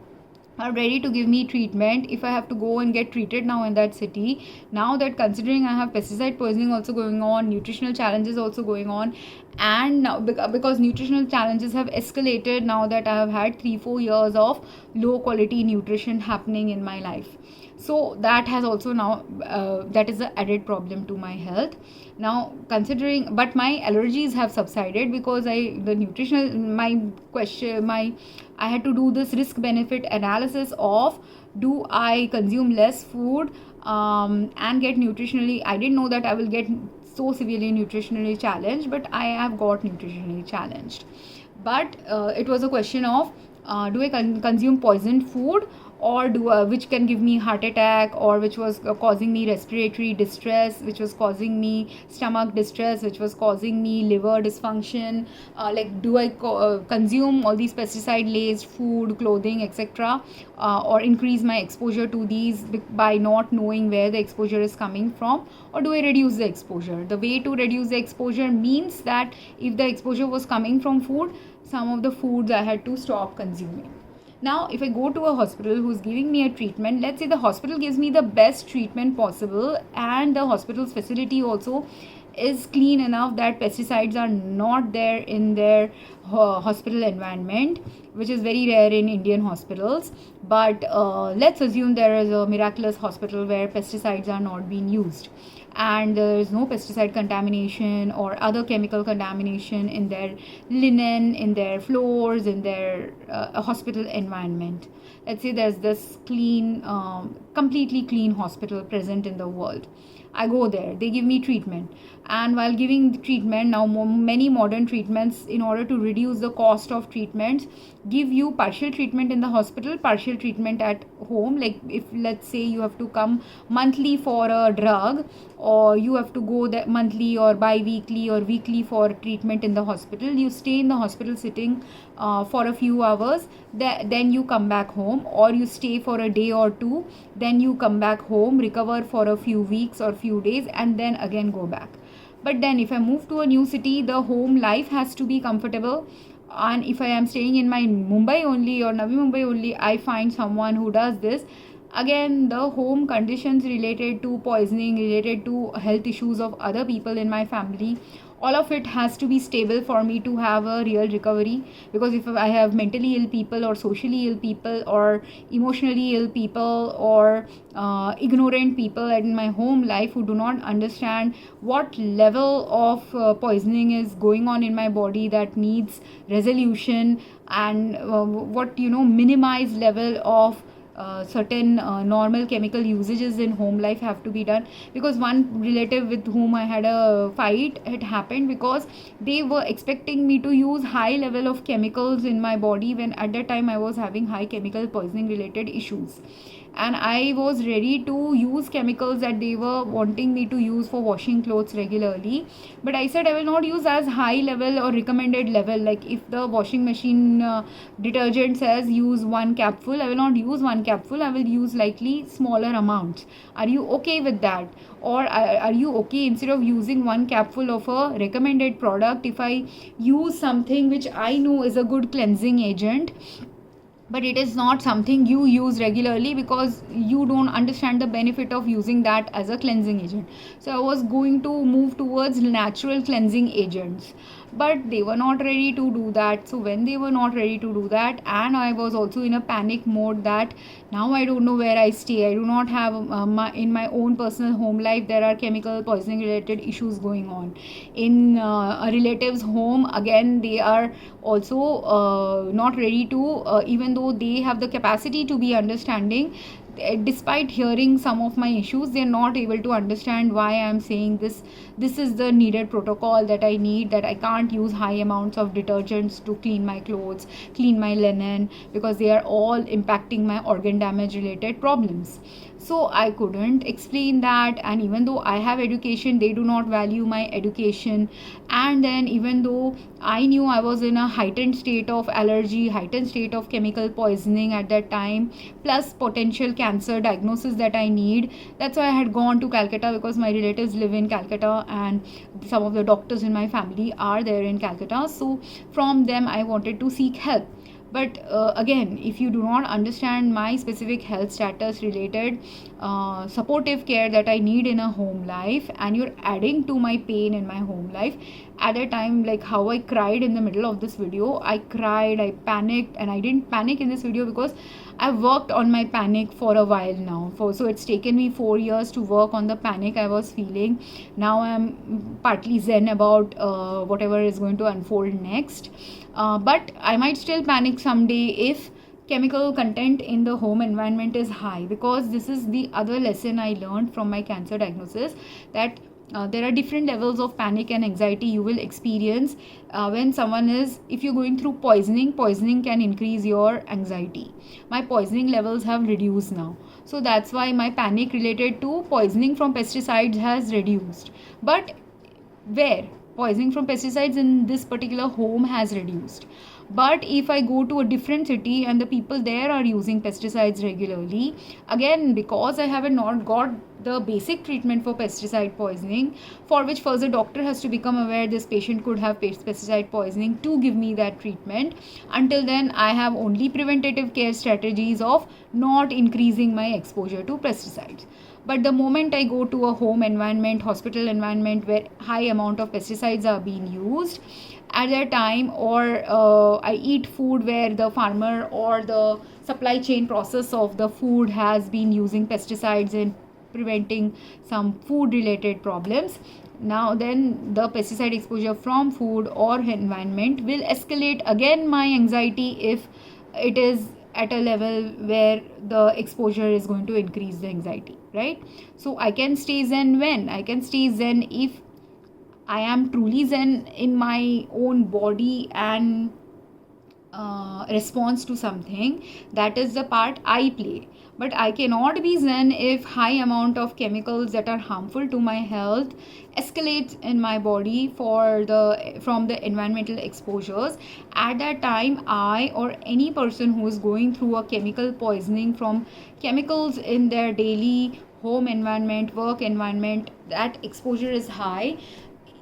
are ready to give me treatment, if I have to go and get treated now in that city, now that considering I have pesticide poisoning also going on, nutritional challenges also going on, and now because nutritional challenges have escalated now that I have had 3-4 years of low quality nutrition happening in my life, so that has also now that is an added problem to my health. Now considering, but my allergies have subsided because I had to do this risk benefit analysis of, do I consume less food and get nutritionally, I didn't know that I will get so severely nutritionally challenged, but I have got nutritionally challenged. But it was a question of, do I consume poisoned food, or which can give me heart attack, or which was causing me respiratory distress, which was causing me stomach distress, which was causing me liver dysfunction, like do I consume all these pesticide laced food, clothing, etc., or increase my exposure to these by not knowing where the exposure is coming from, or do I reduce the exposure? The way to reduce the exposure means that if the exposure was coming from food, some of the foods I had to stop consuming. Now, if I go to a hospital who's giving me a treatment, let's say the hospital gives me the best treatment possible, and the hospital's facility also is clean enough that pesticides are not there in their hospital environment, which is very rare in Indian hospitals. But let's assume there is a miraculous hospital where pesticides are not being used, and there is no pesticide contamination or other chemical contamination in their linen, in their floors, in their hospital environment. Let's say there's this clean completely clean hospital present in the world. I go there, they give me treatment, and while giving the treatment, now many modern treatments, in order to reduce the cost of treatments, give you partial treatment in the hospital, partial treatment at home. Like if let's say you have to come monthly for a drug, or you have to go there monthly or bi-weekly or weekly for treatment in the hospital, you stay in the hospital sitting for a few hours, then you come back home, or you stay for a day or two, then you come back home, recover for a few weeks or few days, and then again go back. But then if I move to a new city, the home life has to be comfortable. And if I am staying in my Mumbai only or Navi Mumbai only, I find someone who does this. Again, the home conditions related to poisoning, related to health issues of other people in my family, all of it has to be stable for me to have a real recovery. Because if I have mentally ill people, or socially ill people, or emotionally ill people, or ignorant people in my home life who do not understand what level of poisoning is going on in my body that needs resolution, and what minimized level of certain normal chemical usages in home life have to be done. Because one relative with whom I had a fight, it happened because they were expecting me to use high level of chemicals in my body, when at that time I was having high chemical poisoning related issues, and I was ready to use chemicals that they were wanting me to use for washing clothes regularly. But I said I will not use as high level or recommended level. Like if the washing machine detergent says use 1 capful, I will not use 1 capful, I will use slightly smaller amounts. Are you okay with that? Or are you okay, instead of using 1 capful of a recommended product, if I use something which I know is a good cleansing agent, but it is not something you use regularly because you don't understand the benefit of using that as a cleansing agent. So I was going to move towards natural cleansing agents, but they were not ready to do that. So when they were not ready to do that, and I was also in a panic mode that now I don't know where I stay, I do not have in my own personal home life there are chemical poisoning related issues going on. In a relative's home, again they are also not ready to, even though they have the capacity to be understanding, despite hearing some of my issues, they are not able to understand why I am saying this is the needed protocol that I need, that I can't use high amounts of detergents to clean my clothes, clean my linen, because they are all impacting my organ damage related problems. So I couldn't explain that, and even though I have education, they do not value my education. And then even though I knew I was in a heightened state of allergy, heightened state of chemical poisoning at that time, plus potential cancer diagnosis that I need, that's why I had gone to Calcutta, because my relatives live in Calcutta and some of the doctors in my family are there in Calcutta. So from them I wanted to seek help. But again, if you do not understand my specific health status related supportive care that I need in a home life, and you're adding to my pain in my home life, at a time like how I cried in the middle of this video, I cried, I panicked, and I didn't panic in this video because I've worked on my panic for a while now. So it's taken me 4 years to work on the panic I was feeling. Now I'm partly zen about whatever is going to unfold next. But I might still panic someday if chemical content in the home environment is high, because this is the other lesson I learned from my cancer diagnosis, that there are different levels of panic and anxiety you will experience when someone is, if you're going through poisoning can increase your anxiety. My poisoning levels have reduced now, so that's why my panic related to poisoning from pesticides has reduced. But where poisoning from pesticides in this particular home has reduced. But if I go to a different city and the people there are using pesticides regularly, again, because I haven't not got the basic treatment for pesticide poisoning, for which first the doctor has to become aware this patient could have pesticide poisoning to give me that treatment. Until then, I have only preventative care strategies of not increasing my exposure to pesticides. But the moment I go to a home environment, hospital environment where high amount of pesticides are being used at that time, or I eat food where the farmer or the supply chain process of the food has been using pesticides in preventing some food related problems, now then the pesticide exposure from food or environment will escalate again my anxiety if it is at a level where the exposure is going to increase the anxiety, right? So I can stay zen when? I can stay zen if I am truly zen in my own body and response to something. That is the part I play. But I cannot be zen if high amount of chemicals that are harmful to my health escalates in my body from the environmental exposures. At that time, I or any person who is going through a chemical poisoning from chemicals in their daily home environment, work environment, that exposure is high.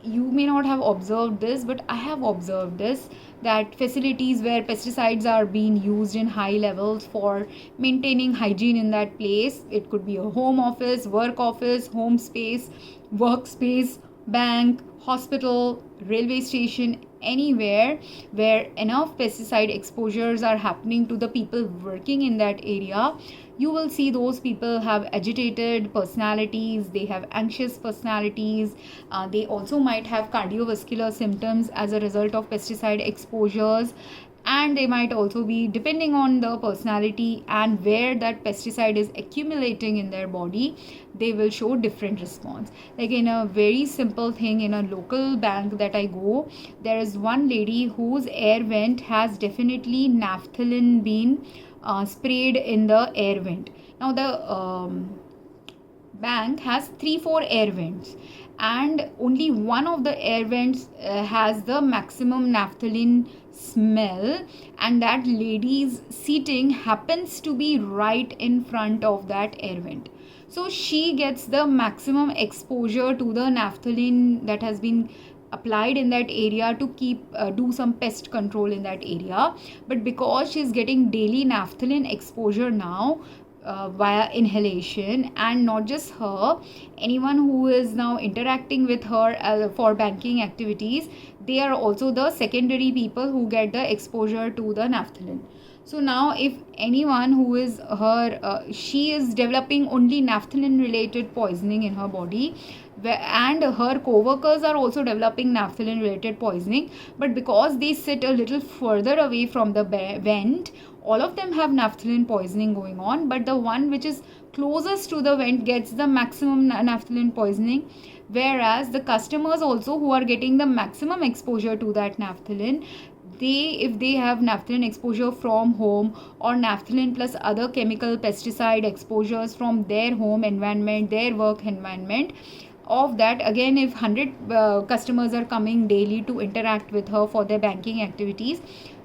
You may not have observed this, but I have observed this, that facilities where pesticides are being used in high levels for maintaining hygiene in that place, it could be a home office, work office, home space, workspace, bank, hospital, railway station, anywhere where enough pesticide exposures are happening to the people working in that area, you will see those people have agitated personalities, they have anxious personalities, they also might have cardiovascular symptoms as a result of pesticide exposures, and they might also be, depending on the personality and where that pesticide is accumulating in their body, they will show different response. Like in a very simple thing, in a local bank that I go, there is one lady whose air vent has definitely naphthalene been sprayed in the air vent. Now the bank has 3-4 air vents, and only one of the air vents has the maximum naphthalene smell, and that lady's seating happens to be right in front of that air vent. So she gets the maximum exposure to the naphthalene that has been applied in that area to keep do some pest control in that area. But because she's getting daily naphthalene exposure now via inhalation, and not just her, anyone who is now interacting with her for banking activities, they are also the secondary people who get the exposure to the naphthalene. So now if anyone who is her, she is developing only naphthalene related poisoning in her body, and her co-workers are also developing naphthalene related poisoning, but because they sit a little further away from the vent, all of them have naphthalene poisoning going on, but the one which is closest to the vent gets the maximum naphthalene poisoning, whereas the customers also who are getting the maximum exposure to that naphthalene, if they have naphthalene exposure from home, or naphthalene plus other chemical pesticide exposures from their home environment, their work environment, of that, again, if 100 customers are coming daily to interact with her for their banking activities,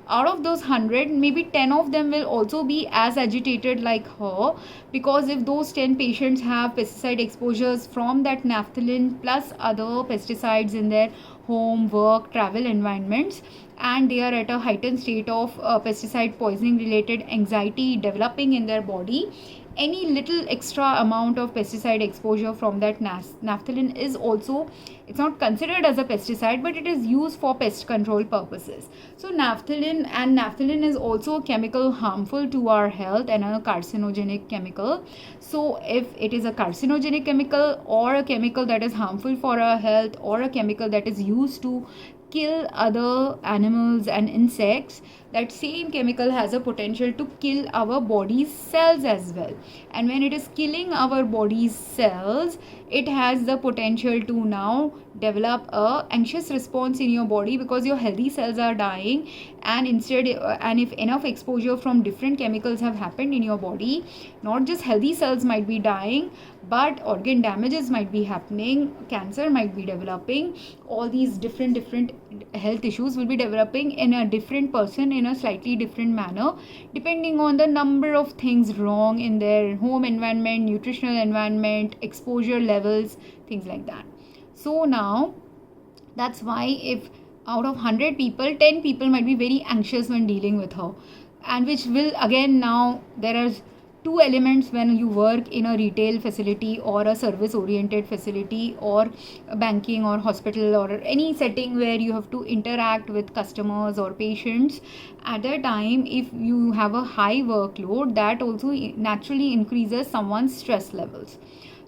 out of those 100, maybe 10 of them will also be as agitated like her, because if those 10 patients have pesticide exposures from that naphthalene plus other pesticides in their home, work, travel environments, and they are at a heightened state of pesticide poisoning related anxiety developing in their body, any little extra amount of pesticide exposure from that naphthalene is also, it's not considered as a pesticide, but it is used for pest control purposes. So naphthalene is also a chemical harmful to our health and a carcinogenic chemical. So if it is a carcinogenic chemical, or a chemical that is harmful for our health, or a chemical that is used to kill other animals and insects, that same chemical has a potential to kill our body's cells as well. And when it is killing our body's cells, it has the potential to now develop a anxious response in your body, because your healthy cells are dying, and instead and if enough exposure from different chemicals have happened in your body, not just healthy cells might be dying, but organ damages might be happening, cancer might be developing, all these different health issues will be developing in a different person in a slightly different manner, depending on the number of things wrong in their home environment, nutritional environment, exposure levels, things like that. So now that's why if out of 100 people, 10 people might be very anxious when dealing with her, and which will, again, now there are two elements when you work in a retail facility or a service oriented facility or a banking or hospital or any setting where you have to interact with customers or patients. At that time, if you have a high workload, that also naturally increases someone's stress levels.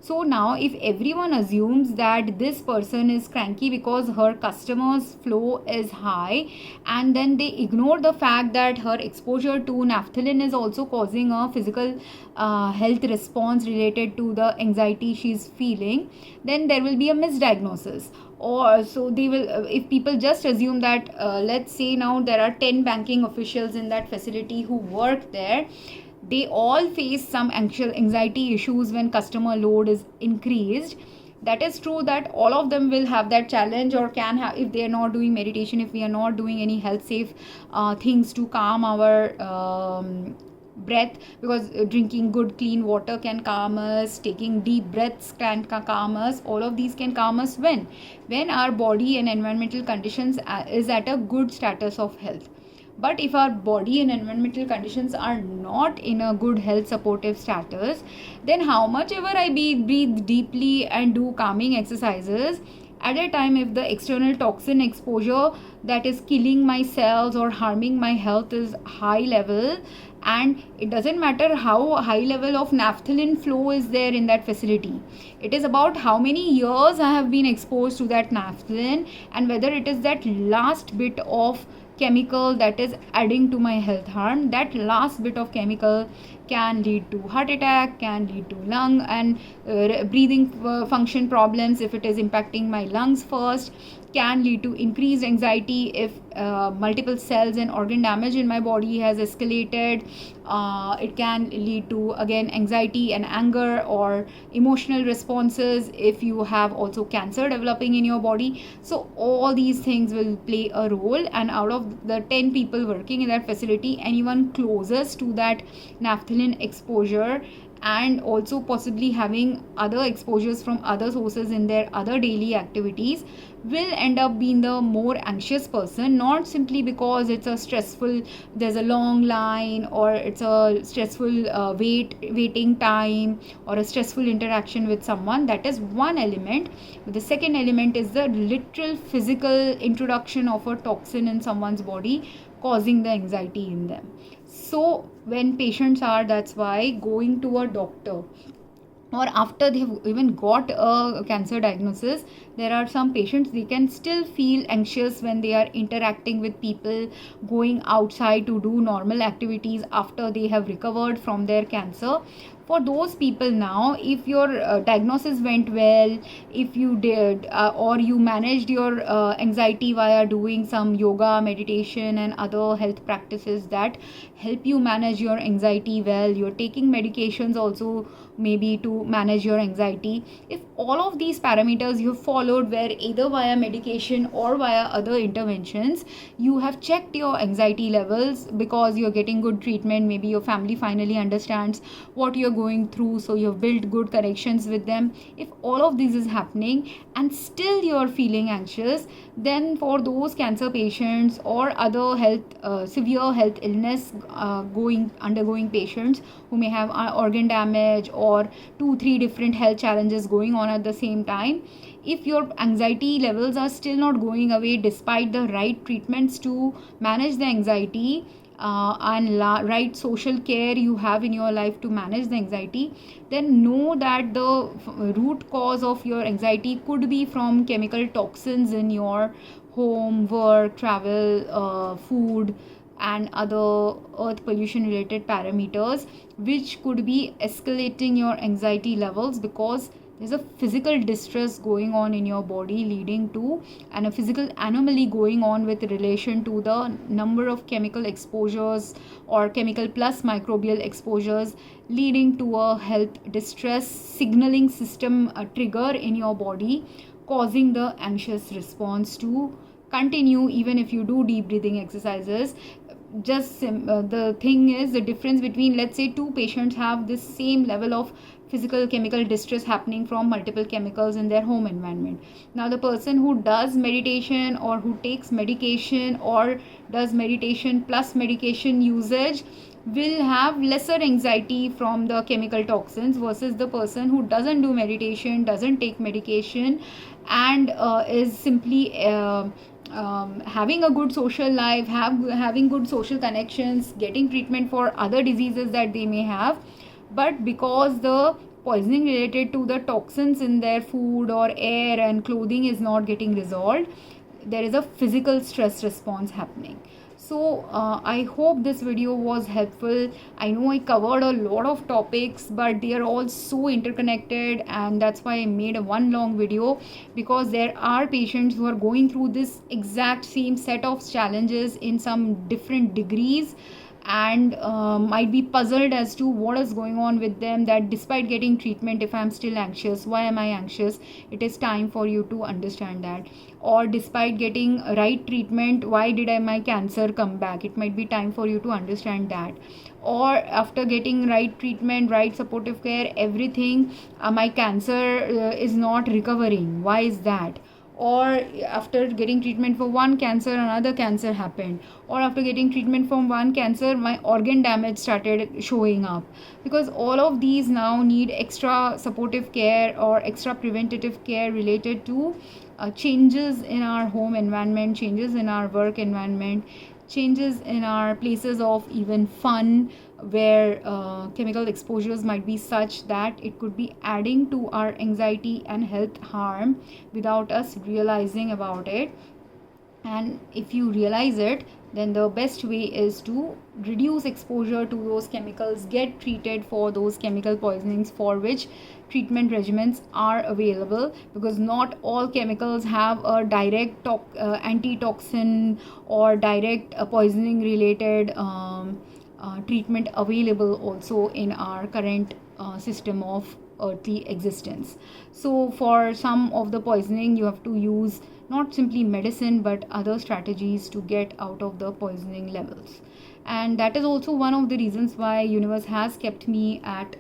So now if everyone assumes that this person is cranky because her customers flow is high, and then they ignore the fact that her exposure to naphthalene is also causing a physical health response related to the anxiety she's feeling, then there will be a misdiagnosis. Or so they will, if people just assume that, let's say now there are 10 banking officials in that facility who work there, they all face some anxiety issues when customer load is increased. That is true that all of them will have that challenge, or can have, if they are not doing meditation, if we are not doing any health safe things to calm our breath, because drinking good clean water can calm us, taking deep breaths can calm us. All of these can calm us when our body and environmental conditions is at a good status of health. But if our body and environmental conditions are not in a good health supportive status, then how much ever I breathe deeply and do calming exercises, at a time if the external toxin exposure that is killing my cells or harming my health is high level, and it doesn't matter how high level of naphthalene flow is there in that facility, it is about how many years I have been exposed to that naphthalene, and whether it is that last bit of chemical that is adding to my health harm. That last bit of chemical can lead to heart attack, can lead to lung and breathing function problems if it is impacting my lungs first, can lead to increased anxiety if multiple cells and organ damage in my body has escalated. It can lead to again anxiety and anger or emotional responses if you have also cancer developing in your body. So all these things will play a role, and out of the 10 people working in that facility, anyone closest to that naphthalene exposure and also possibly having other exposures from other sources in their other daily activities will end up being the more anxious person, not simply because it's a stressful, there's a long line, or it's a stressful waiting time, or a stressful interaction with someone. That is one element. But the second element is the literal physical introduction of a toxin in someone's body causing the anxiety in them. So when patients are, that's why going to a doctor, or after they've even got a cancer diagnosis, there are some patients, they can still feel anxious when they are interacting with people, going outside to do normal activities after they have recovered from their cancer. For those people now, if your diagnosis went well, if you did or you managed your anxiety via doing some yoga, meditation and other health practices that help you manage your anxiety well, you're taking medications also maybe to manage your anxiety, if all of these parameters you followed, where either via medication or via other interventions you have checked your anxiety levels because you're getting good treatment, maybe your family finally understands what you're going through, so you've built good connections with them, if all of this is happening and still you're feeling anxious, then for those cancer patients or other health severe health illness undergoing patients who may have organ damage or 2-3 different health challenges going on at the same time, if your anxiety levels are still not going away despite the right treatments to manage the anxiety and right social care you have in your life to manage the anxiety, then know that the root cause of your anxiety could be from chemical toxins in your home, work, travel, food and other earth pollution related parameters, which could be escalating your anxiety levels because there's a physical distress going on in your body leading to, and a physical anomaly going on with relation to the number of chemical exposures or chemical plus microbial exposures, leading to a health distress signaling system trigger in your body, causing the anxious response to continue even if you do deep breathing exercises. The thing is, the difference between, let's say, two patients have this same level of physical chemical distress happening from multiple chemicals in their home environment. Now the person who does meditation or who takes medication or does meditation plus medication usage will have lesser anxiety from the chemical toxins versus the person who doesn't do meditation, doesn't take medication and is simply having a good social life, having good social connections, getting treatment for other diseases that they may have, but because the poisoning related to the toxins in their food or air and clothing is not getting resolved, there is a physical stress response happening. So I hope this video was helpful. I know I covered a lot of topics, but they are all so interconnected, and that's why I made a one long video, because there are patients who are going through this exact same set of challenges in some different degrees, and might be puzzled as to what is going on with them, that despite getting treatment, if I'm still anxious, why am I anxious? It is time for you to understand that. Or despite getting right treatment, why did my cancer come back? It might be time for you to understand that. Or after getting right treatment, right supportive care, everything, my cancer is not recovering. Why is that? Or after getting treatment for one cancer, another cancer happened. Or after getting treatment for one cancer, my organ damage started showing up. Because all of these now need extra supportive care or extra preventative care related to changes in our home environment, changes in our work environment, changes in our places of even fun, where chemical exposures might be such that it could be adding to our anxiety and health harm without us realizing about it. And if you realize it, then the best way is to reduce exposure to those chemicals, get treated for those chemical poisonings for which treatment regimens are available, because not all chemicals have a direct antitoxin or direct poisoning related treatment available also in our current system of earthly existence. So for some of the poisoning, you have to use not simply medicine but other strategies to get out of the poisoning levels. And that is also one of the reasons why universe has kept me at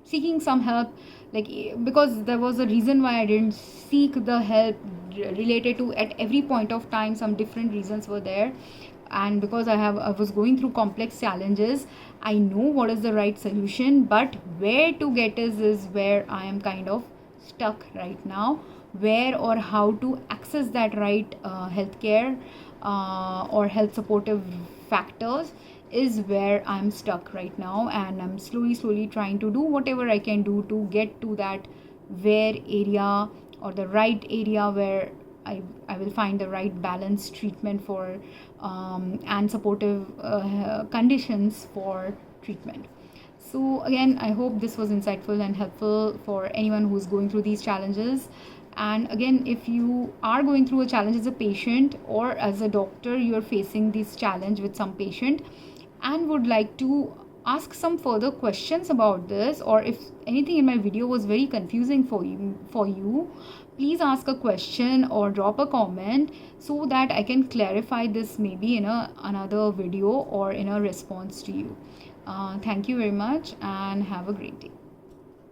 seeking some help, like, because there was a reason why I didn't seek the help related to, at every point of time some different reasons were there. And because I was going through complex challenges, I know what is the right solution, but where to get is where I am kind of stuck right now. Where or how to access that right healthcare or health supportive factors is where I'm stuck right now, and I'm slowly trying to do whatever I can do to get to that where area or the right area where I will find the right balanced treatment for and supportive conditions for treatment. So again, I hope this was insightful and helpful for anyone who's going through these challenges. And again, if you are going through a challenge as a patient or as a doctor, you are facing this challenge with some patient and would like to ask some further questions about this, or if anything in my video was very confusing for you, please ask a question or drop a comment so that I can clarify this maybe in another video or in a response to you. Thank you very much and have a great day.